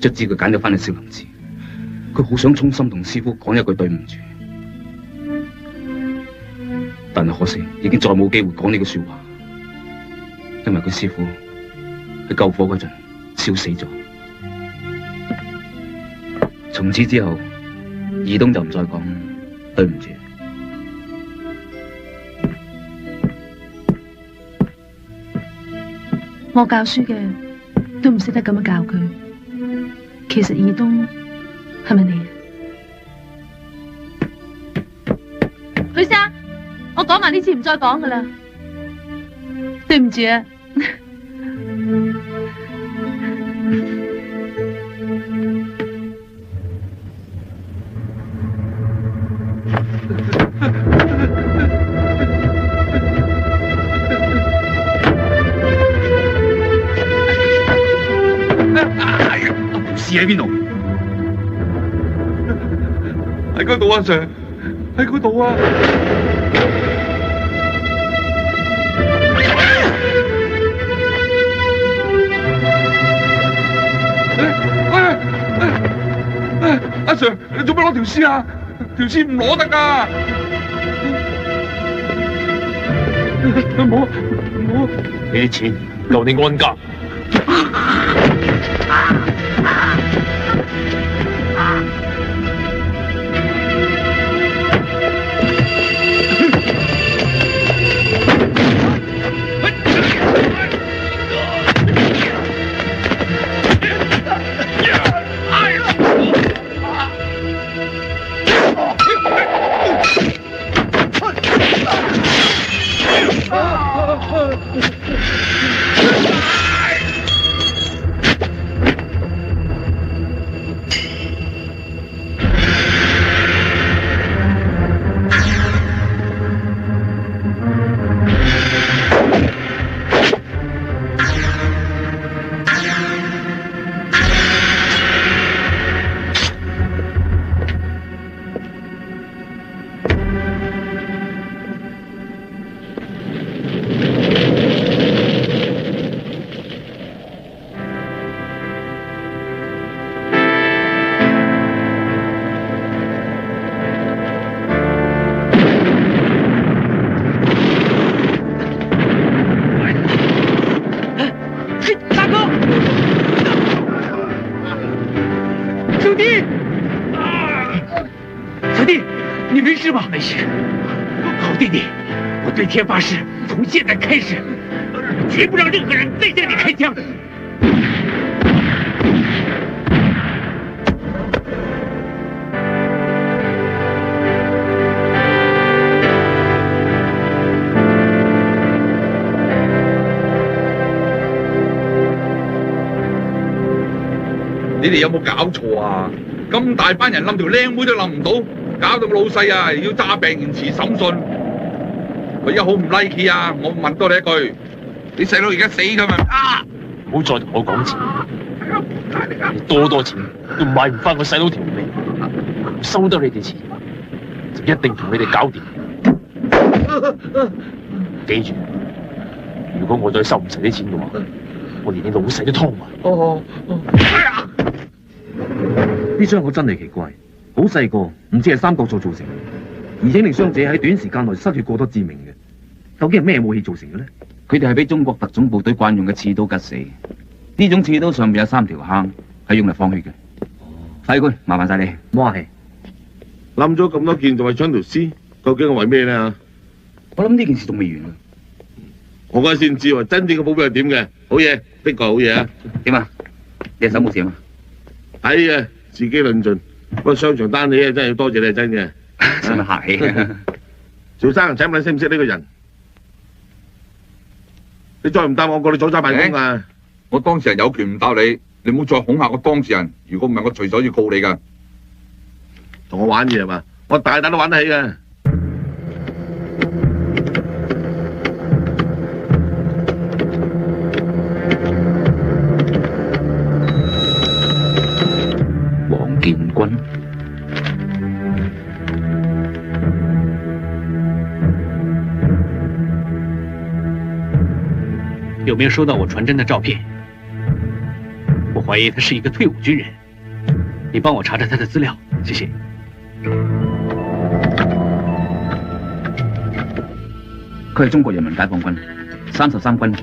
卒之佢揀咗翻去少林寺，佢好想衷心同師傅講一句對唔住，但係可惜已經再冇機會講呢句說話，因為佢師傅喺救火嗰陣燒死咗。從此之後，義東就唔再講對唔住。我教書嘅都唔識得咁樣教佢。其實義東係咪你啊？許生，我講埋呢次唔再講噶啦，對唔住啊。喺邊度？喺嗰度啊 ，Sir， 喺嗰度啊！阿 Sir， 你做咩攞條屍啊？條屍唔攞得㗎！唔好，呢啲錢夠你安家。小弟，小弟，你没事吧？没事。好弟弟，我对天发誓，从现在开始，绝不让任何人再向你开枪。你哋有冇搞錯啊？咁大班人冧條靚妹都冧唔到，搞到個老細啊要揸病延遲審訊。佢而家好唔 like 啊！我問多你一句，你細佬而家死佢咪啊？唔好再同我講錢，你多錢都買唔翻我細佬條命，收得你哋錢就一定同你哋搞掂。記住，如果我再收唔齊啲錢嘅話，我連你老細都劏埋。呢傷口真係奇怪，好細個，唔知係三角座造成，而且令傷者喺短時間內失血過多致命嘅。究竟係咩武器造成嘅呢？佢哋係俾中國特種部隊慣用嘅刺刀吉死。呢種刺刀上面有3條坑，係用嚟放血嘅。法醫官，麻煩晒你。冇客氣。冧咗咁多件，仲係搶條屍，究竟係為咩呢？我諗呢件事仲未完啊！我嗰陣先知喎，真正嘅保鏢係點嘅？好嘢，的確好嘢啊！點啊？你手冇事啊嘛？係啊，自己論盡。不過商場單起啊，真係要多謝你係真嘅。使乜客氣啊？趙生，請問你識唔識呢個人？你再唔答我，過你早揸辦公啊！我當事人有權唔答你，你唔好再恐嚇我當事人。如果唔係，我隨手要告你㗎。同我玩嘢係嘛？我大膽都玩得起㗎。王建軍。有没有收到我传真的照片？我怀疑他是一个退伍军人，你帮我查查他的资料，谢谢。佢係中國人民解放軍33軍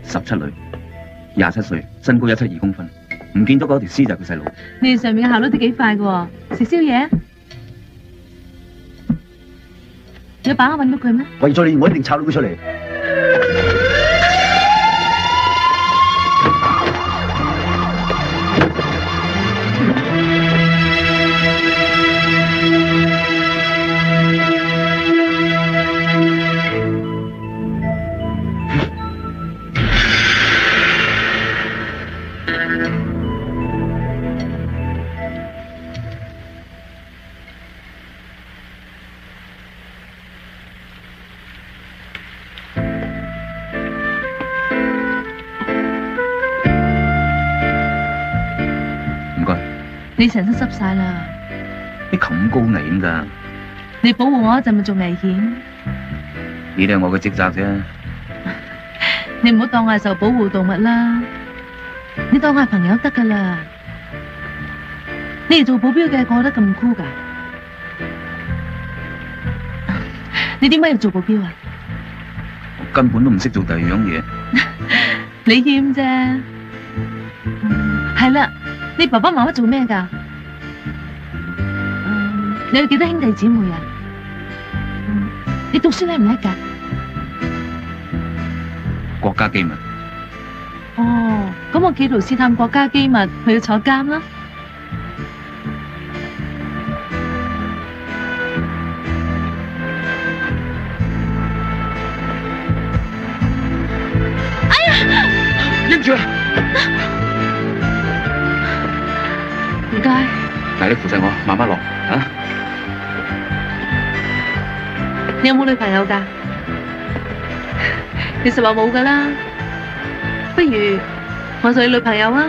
17旅，27歲，身高172公分，唔見咗嗰條屍就係佢細佬。你哋上面嘅效率都幾快㗎喎，食宵夜？有把握揾到佢咩？為咗你，我一定抄到佢出嚟。你成身濕晒啦！你咁高危咁㗎？你保護我一陣咪仲危險？呢啲係我嘅職責啫。你唔好當我係受保護動物啦，你當我係朋友得㗎啦。你哋做保鏢嘅過得咁酷㗎？你點解要做保鏢啊？我根本都唔識做第二樣嘢。你謙啫。係啦。你爸爸媽媽做咩㗎？你有幾多兄弟姊妹啊？你讀書叻唔叻㗎？國家機密。哦，咁我企圖試探國家機密，佢要坐監啦。哎呀！拎住啦！唔該。嗱，你扶實我，慢慢落啊！你有冇女朋友㗎？其實話冇㗎啦。不如我做你女朋友啊？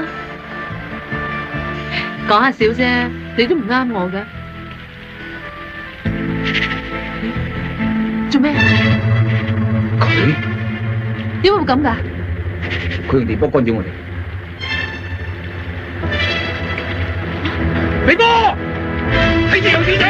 講下笑啫，你都唔啱我㗎。做咩？佢點解會咁㗎？佢用電波干擾我哋。李波，睇自由使者。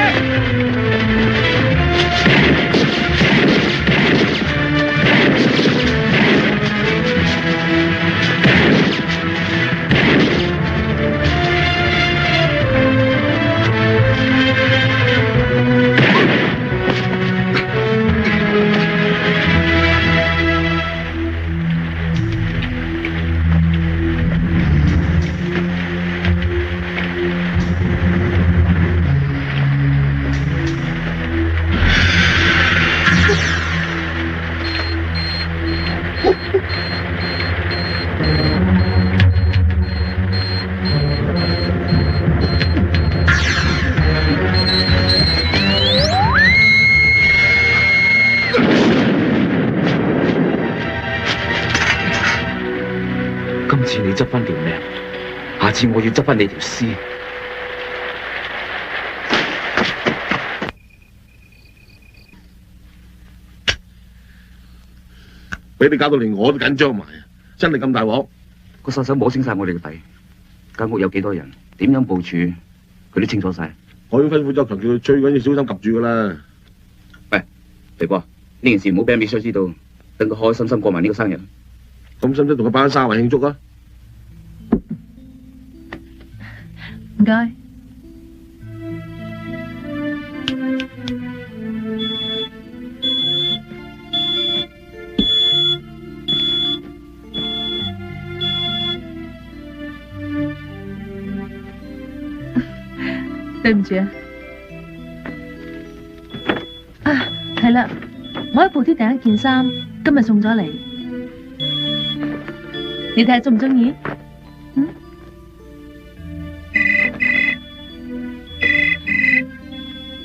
執翻條命，下次我要執翻你條屍。俾你搞到連我都緊張埋啊！真係咁大鑊？個殺手摸清晒我哋嘅底，間屋有幾多人，點樣部署，佢都清楚晒。我已經吩咐咗強，叫佢最緊要小心及住噶啦。喂，肥哥，呢件事唔好俾阿 Michelle 知道，等佢開開心心過埋呢個生日。咁使唔使同佢擺喺沙圍慶祝啊？唔該。對唔住啊！啊，係啦，我喺鋪頭訂一件衫，今日送咗嚟，你睇下中唔中意？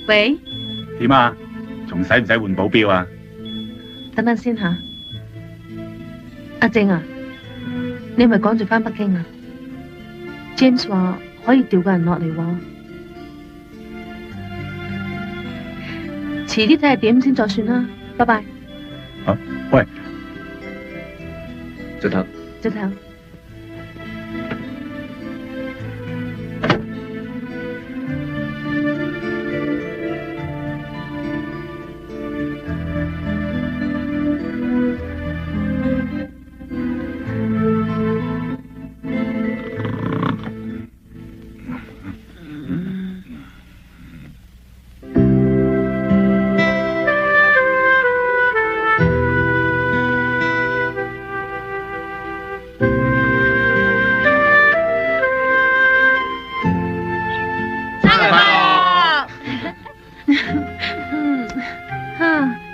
喂？點啊？仲使唔使換保鏢啊？等等先吓，阿靜啊，你係咪趕住返北京啊 ？James 話可以調個人落嚟喎。遲啲睇下點先再算啦，拜拜。啊，喂，早唞。早唞。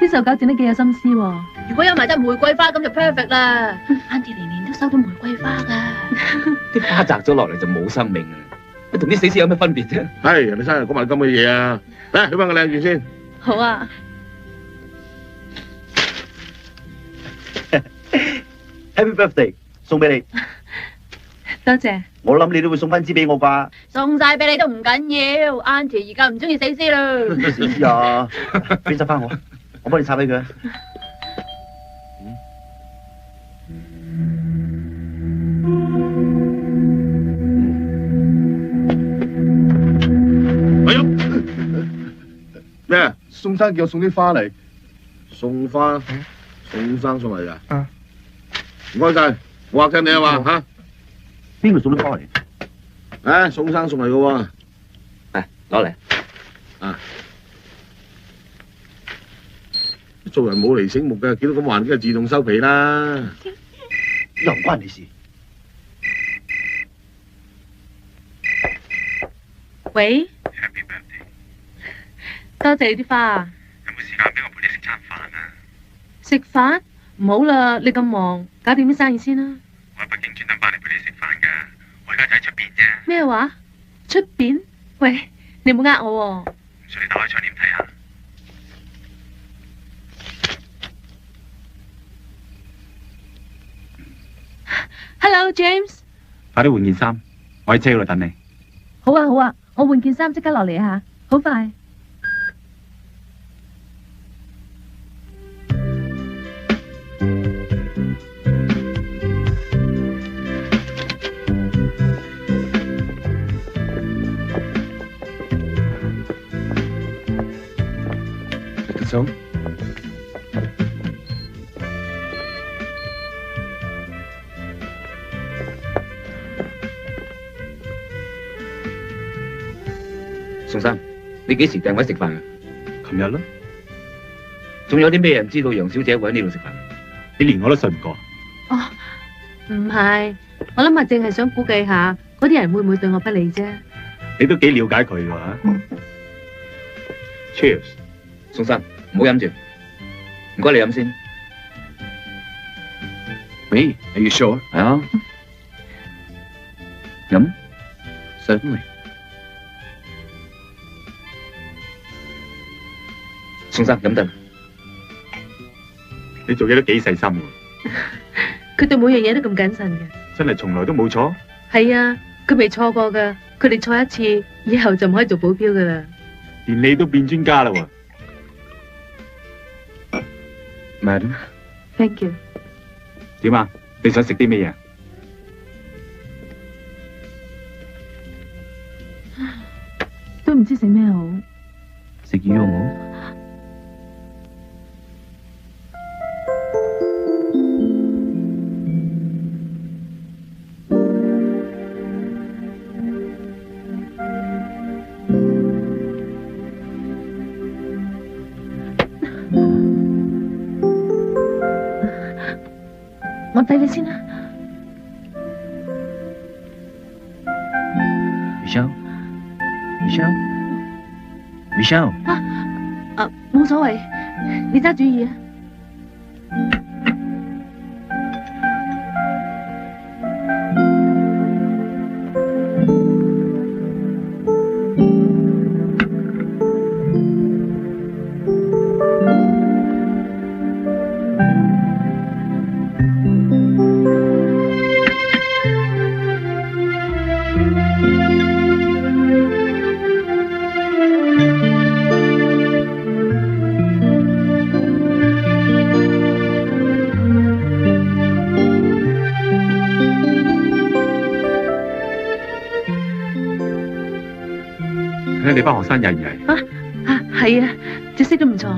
呢首歌整得幾有心思喎！如果有埋隻玫瑰花咁就 perfect 啦。Auntie 年年都收到玫瑰花㗎。啲花摘咗落嚟就冇生命啊！同啲死屍有咩分別啫？係人哋生日講埋咁嘅嘢啊！嚟去翻個靚住先。好啊。Happy birthday， 送俾你。多謝。我諗你都會送翻支俾我啩？送晒俾你都唔緊要 ，Auntie 而家唔中意死屍啦。死屍啊！俾執翻我幫你插俾佢。哎呀！咩？宋生叫我送啲花嚟。送花？宋生送嚟㗎？啊！唔該晒，我話聽你啊嘛嚇。邊個送啲花嚟？啊，宋生送嚟嘅喎。嚟攞嚟。啊！做人冇嚟醒目嘅，見到咁環境就自動收皮啦。又唔關你事。喂？ Happy birthday！ 多謝你啲花啊！有冇時間俾我陪你食餐飯啊？食飯？唔好啦，你咁忙，搞掂啲生意先啦。我喺北京專登翻嚟陪你食飯㗎，我而家就喺出邊啫。咩話？出邊？喂，你唔好呃我喎。唔信你打開窗簾睇下。Hello James， 快啲換件衫，我喺車嗰度等你。好啊好啊，我換件衫即刻落嚟啊，好快。食得餸？宋生，你幾時訂位食飯啊？琴日咯。仲有啲咩人知道楊小姐會喺呢度食飯？你連我都信唔過。哦，唔係，我諗阿正係想估計下嗰啲人會唔會對我不利啫。你都幾了解佢㗎嚇。Cheers， 宋生，唔好飲住，唔該你飲先。喂，Are you sure？係啊。飲 ？Certainly。宋生飲得啦。你做嘢都幾細心喎。佢對每樣嘢都咁謹慎嘅。真係從來都冇錯。係啊，佢未錯過噶，佢哋錯一次，以後就唔可以做保鏢噶啦。連你都變專家啦喎。Madam， Thank you。點啊？你想食啲咩嘢？都唔知食咩好。食魚好冇？我睇你先啦。Michelle， 冇所謂，你揸主意啊。睇你班學生曳唔曳？係啊，隻色都唔錯。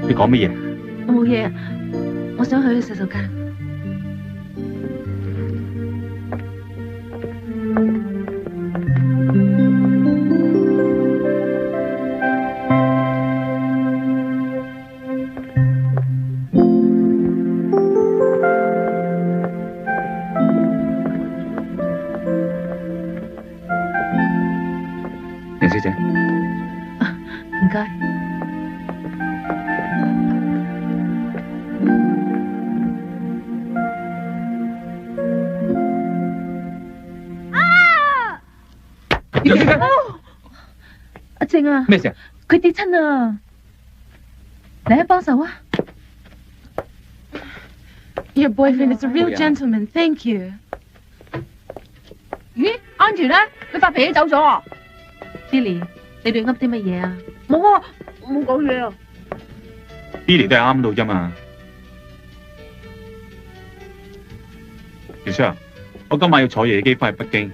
你講乜嘢？我冇嘢，我想去洗手間。楊小姐，唔該。阿靜啊，咩事啊？佢跌親啊！嚟啊，幫手啊 Your boyfriend is a real gentleman. Thank you. 咦，安全咧？你發脾氣走咗啊 Billy， 你哋噏啲乜嘢啊？冇啊，我冇講嘢啊。 Billy 都係啱到啫嘛。Michelle，我今晚要坐夜機翻去北京，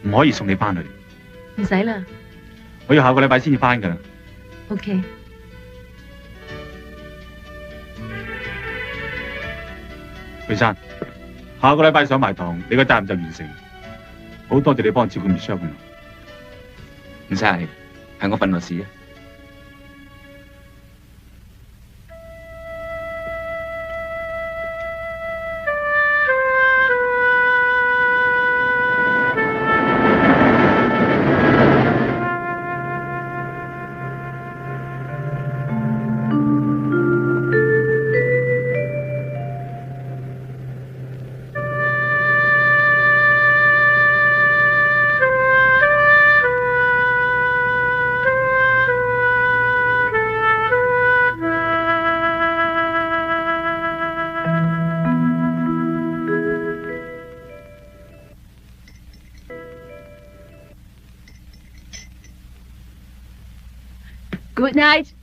唔可以送你翻去。唔使啦。我要下個禮拜先至翻㗎啦。OK。許生，下個禮拜上埋堂，你個責任就完成。好多謝你幫我照顧 Michelle 咁。唔使係我份內事啊。Good night。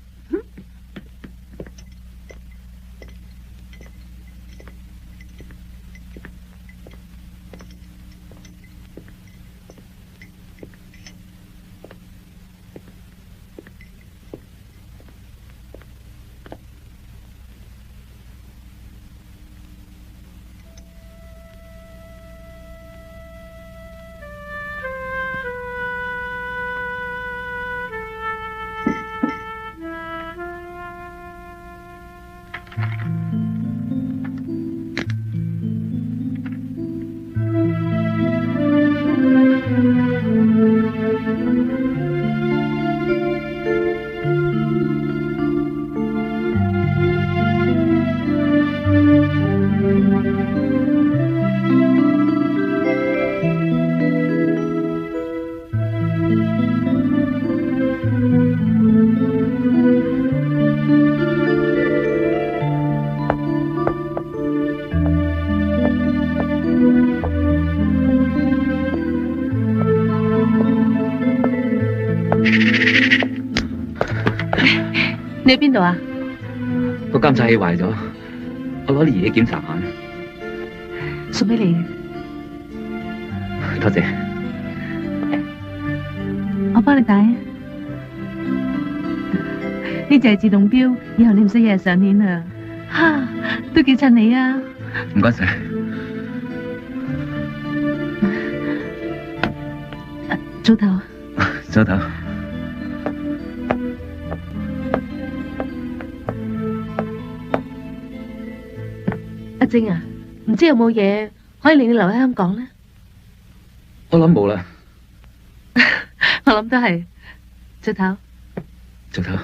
你喺邊度啊？個監察器壞咗，我攞啲儀器檢查下。送俾你嘅。多謝。我幫你戴啊。呢隻係自動錶，以後你唔使日日上鏈啊。哈，都幾襯你啊。唔該晒。早唞。早唞。阿晶啊，唔知有冇嘢可以令你留喺香港咧？我諗冇啦。我諗都係。早唞。早唞。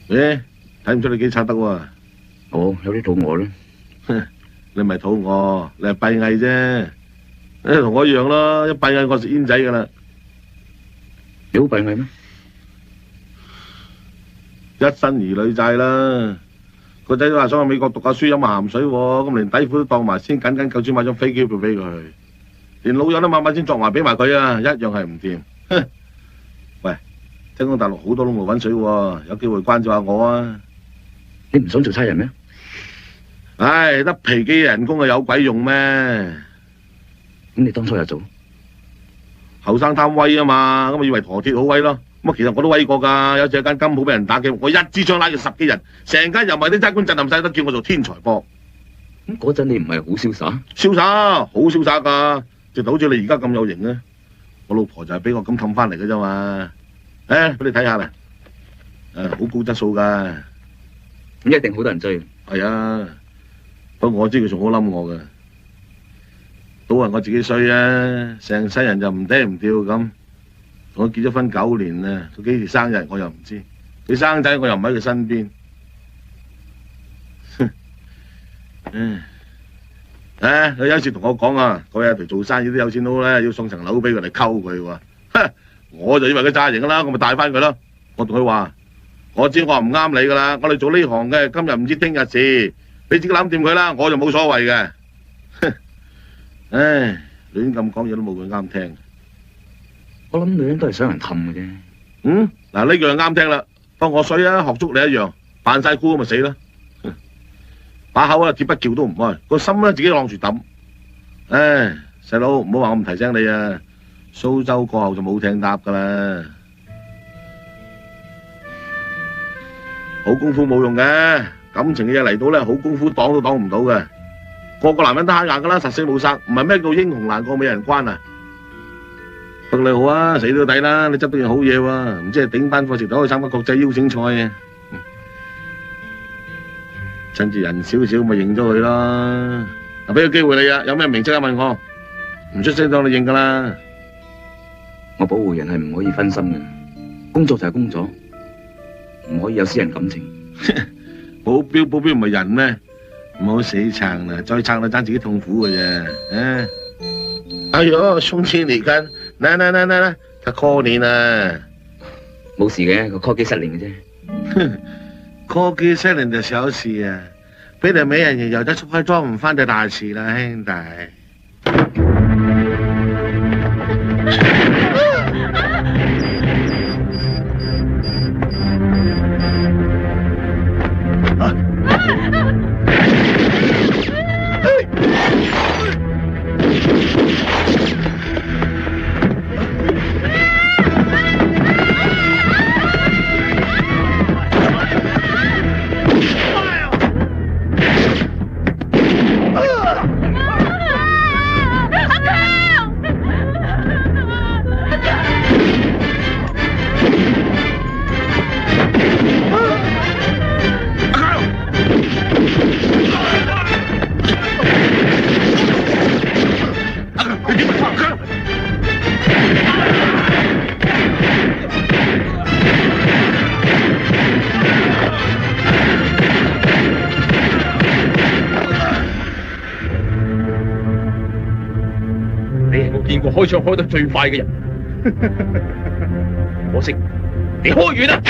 睇唔出你幾刷得喎？有啲肚餓啦。你唔係肚餓，你係閉翳啫。同我一樣咯，一閉翳我食煙仔噶啦。你好閉翳咩？一身兒女債啦，個仔都話想去美國讀下書飲下鹹水喎，咁連底褲都當埋先，緊緊夠錢買張飛機票俾佢，連老友都買先作埋俾埋佢啊，一樣係唔掂。喂，聽講大陸好多窿路揾水喎，有機會關照下我啊！你唔想做差人咩？唉，得皮機人工啊有鬼用咩？咁你當初又做？後生貪威啊嘛，咁咪以為陀鐵好威咯。咁其實我都威過㗎，有隻間金鋪俾人打劫，我一支槍拉住10幾人，成間又咪啲差官震撼晒，都叫我做天才波。咁嗰陣你唔係好瀟灑？瀟灑，好瀟灑㗎，直到好似你而家咁有型啊！我老婆就係俾我咁氹翻嚟嘅啫嘛。俾你睇下啦，好高質素㗎。咁一定好多人追。係啊，不過我知佢仲好冧我㗎，都係我自己衰啊！成世人就唔嗲唔吊咁。我結咗婚9年啦，佢幾時生日我又唔知，佢生仔我又唔喺佢身邊。佢有一次同我講啊，佢有條做生意啲有錢佬咧，要送層樓俾佢嚟溝佢喎。我就以為佢詐型㗎啦，我咪帶翻佢咯。我同佢話：我知我話唔啱你㗎啦，我哋做呢行嘅，今日唔知聽日事，你自己諗掂佢啦，我就冇所謂嘅。亂咁講嘢都冇佢啱聽。我諗女人都係想人氹嘅啫。嗱呢樣啱聽啦，當我衰啊，學足你一樣，扮晒菇咪死啦。把口啊鐵不叫都唔開，個心咧自己晾住揼。細佬唔好話我唔提醒你啊，蘇州過後就冇艇搭噶啦。好功夫冇用嘅，感情嘅嘢嚟到咧，好功夫擋都擋唔到嘅。個個男人都慳硬噶啦，實死冇殺，唔係咩叫英雄難過美人關啊！不過你好啊，死都抵啦，你執到件好嘢喎，唔知係頂班課時就可以參加國際邀請賽啊！趁住人少少咪認咗佢咯。嗱，俾個機會你啊，有咩名即刻問我，唔出聲當你認噶啦。我保護人係唔可以分心嘅，工作就係工作，唔可以有私人感情。保鏢唔係人咩？唔好死撐啦，再撐就爭自己痛苦嘅啫。哎呦，兄弟你看，來，他 call 你啦。冇事嘅，個 call 機失靈嘅啫。call 機失靈就小事啊，俾條美人魚游得速開裝唔翻就大事啦，兄弟。見過開槍開得最快嘅人，可惜你開遠啦。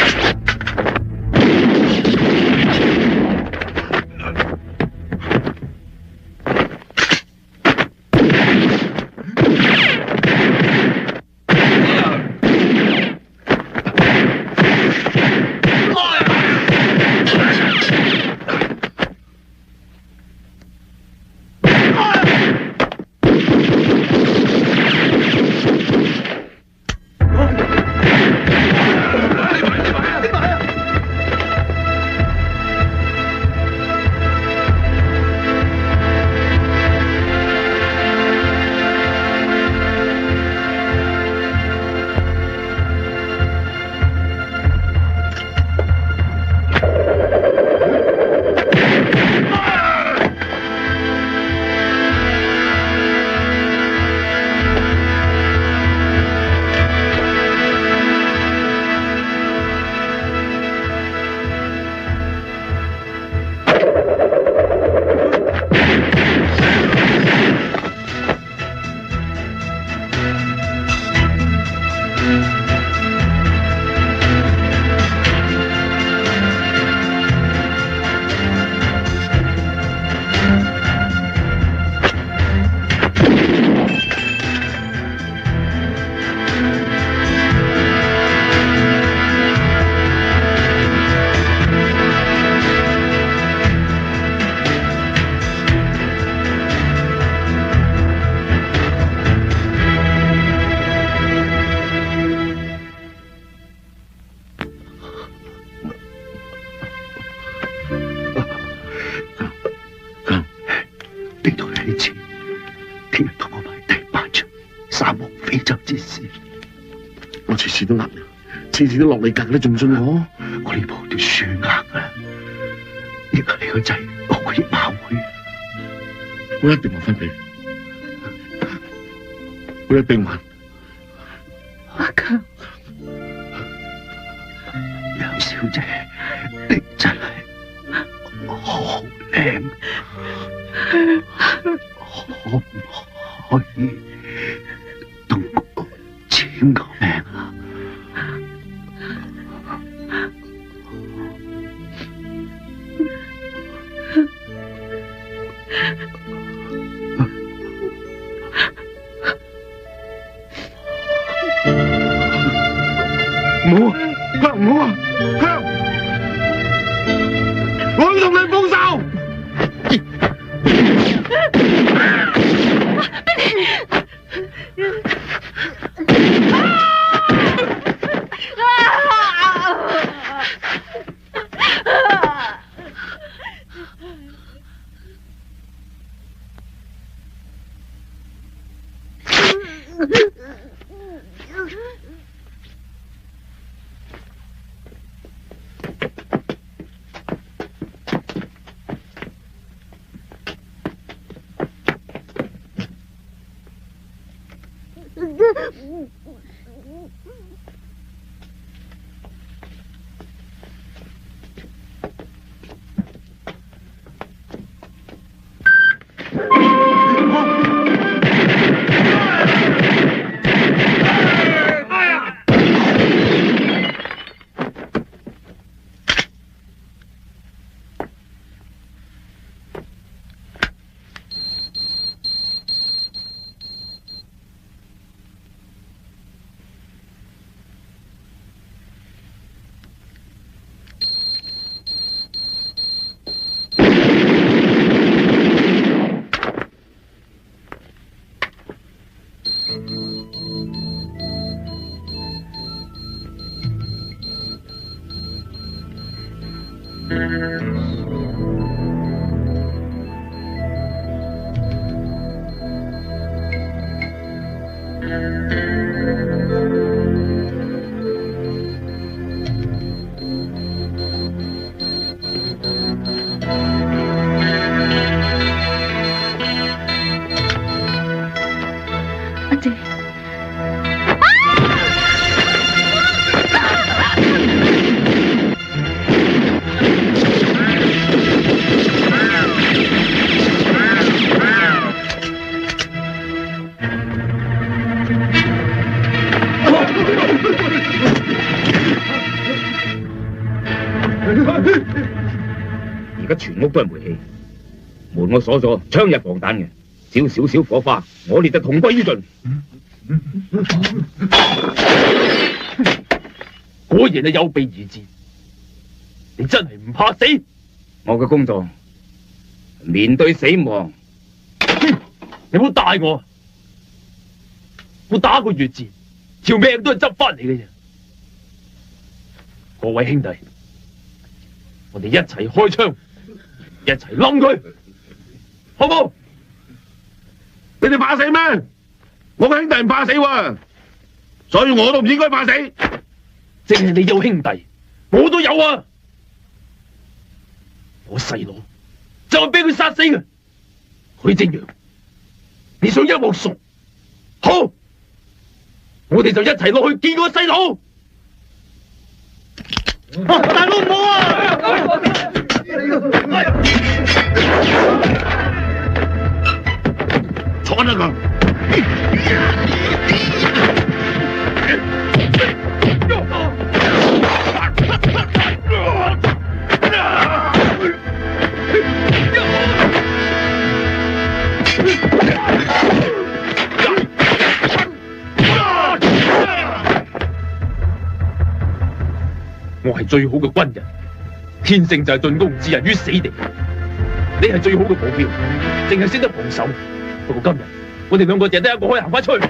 之事，我次次都呃你，次次都落你格，你仲唔信我？我呢鋪條樹硬啊！亦係你個仔落過益馬會，我一定還翻俾你，我一定還。阿強，楊小姐，你真係好靚，可唔可以同我簽個名啊？唔好啊，香唔好啊，香！我要同你報仇！而家全屋都係煤氣，門我鎖咗，槍入防彈嘅，只要少少火花，我哋就同歸於盡。果然係有備而戰，你真係唔怕死。我嘅工作面對死亡，你唔好帶我，我打個越戰，條命都係執翻嚟嘅啫。各位兄弟，我哋一齊開槍，一齊冧佢，好冇？你哋怕死咩？我嘅兄弟唔怕死喎，所以我都唔應該怕死。淨係你有兄弟，我都有啊！我細佬就係俾佢殺死嘅。許正陽，你想一鑊熟？好，我哋就一齊落去見個細佬。大佬唔好啊！坐那個。我係最好嘅軍人，天性就係進攻置人於死地。你係最好嘅保鏢，淨係識得防守。不過今日我哋兩個淨得一個可以行翻出去。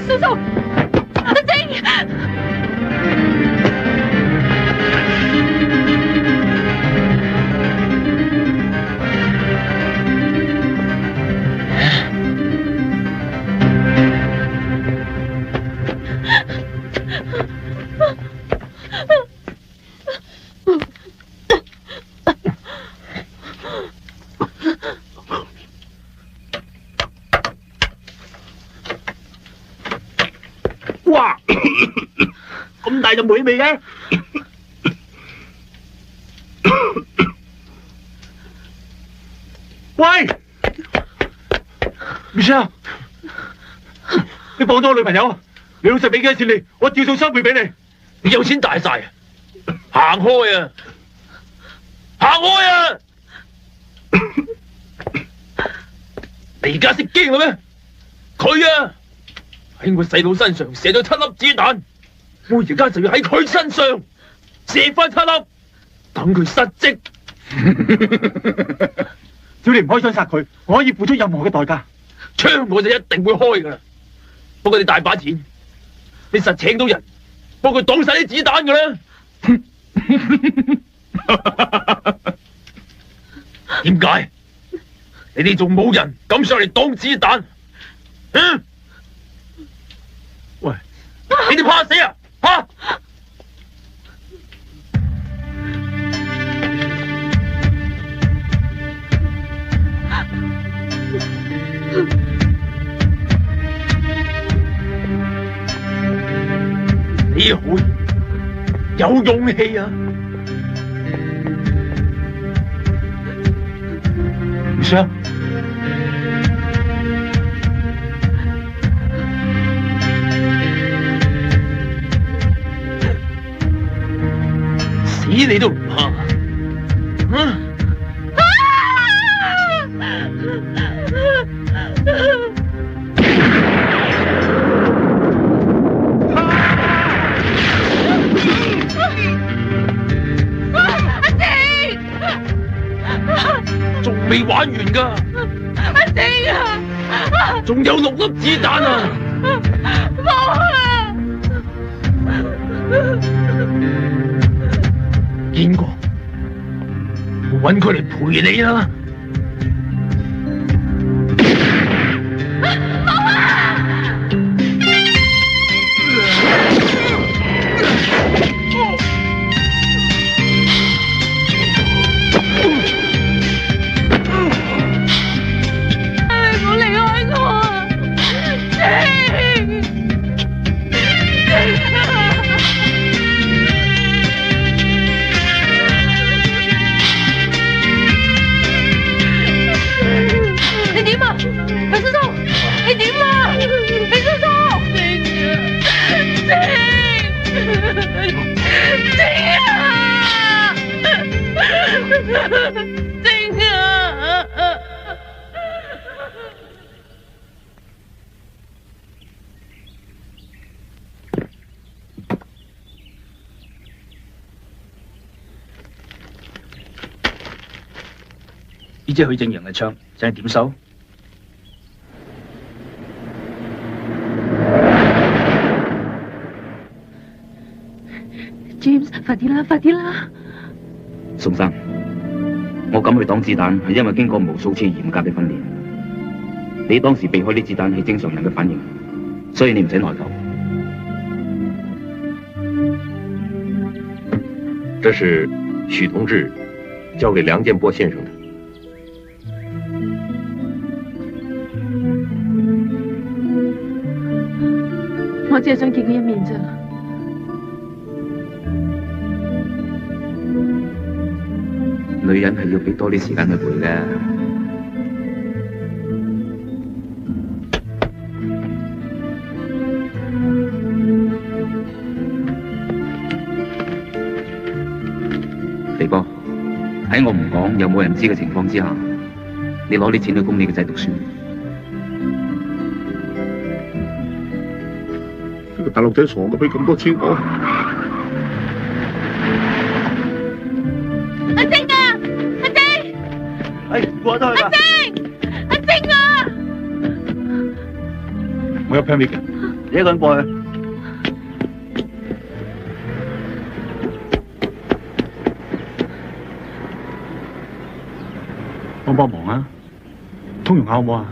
叔叔，阿晶。哇！咁大陣霉味嘅，喂 ，Michelle， 你放咗我女朋友，你老細俾幾多錢你，我照數收回俾你。你有錢大晒啊！行開啊！行開啊！你而家識驚啦咩？佢啊！喺我細佬身上射咗7粒子彈，我而家就要喺佢身上射翻7粒，等佢失職。只要你唔開槍殺佢，我可以付出任何嘅代價。槍我就一定會開噶啦，不過你大把錢，你實請到人幫佢擋晒啲子彈噶啦。點解？你哋仲冇人敢上嚟擋子彈？嗯？喂，你哋怕死啊？吓！你好有勇氣啊！唔想。死你都唔怕，仲未玩完㗎，阿晶啊，仲有6粒子彈啊！冇啊！見過，我揾佢嚟陪你啦。李叔叔，你點啊？李叔叔，靜啊！呢支許正陽嘅槍，就係點收？ James，快啲啦，快啲啦！宋生，我敢去擋子彈，係因為經過無數次嚴格嘅訓練。你當時避開啲子彈係正常人嘅反應，所以你唔使內疚。这是许同志交给梁建波先生的。 我只係想見佢一面咋。女人係要俾多啲時間去陪嘅。肥哥，喺我唔講又冇人知嘅情況之下，你攞啲錢去供你個仔讀書。 呢個大陸仔傻嘅，俾咁多錢我。阿晶啊，阿晶，過得去吧。阿晶啊！我有 permit 嘅，你一個人過去。幫忙啊！通融下好唔好啊？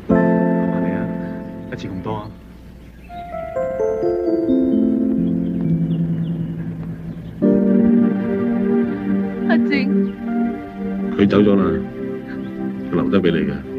麻煩你啊，一次咁多啊！ 阿晶，佢走咗啦，佢留低俾你嘅。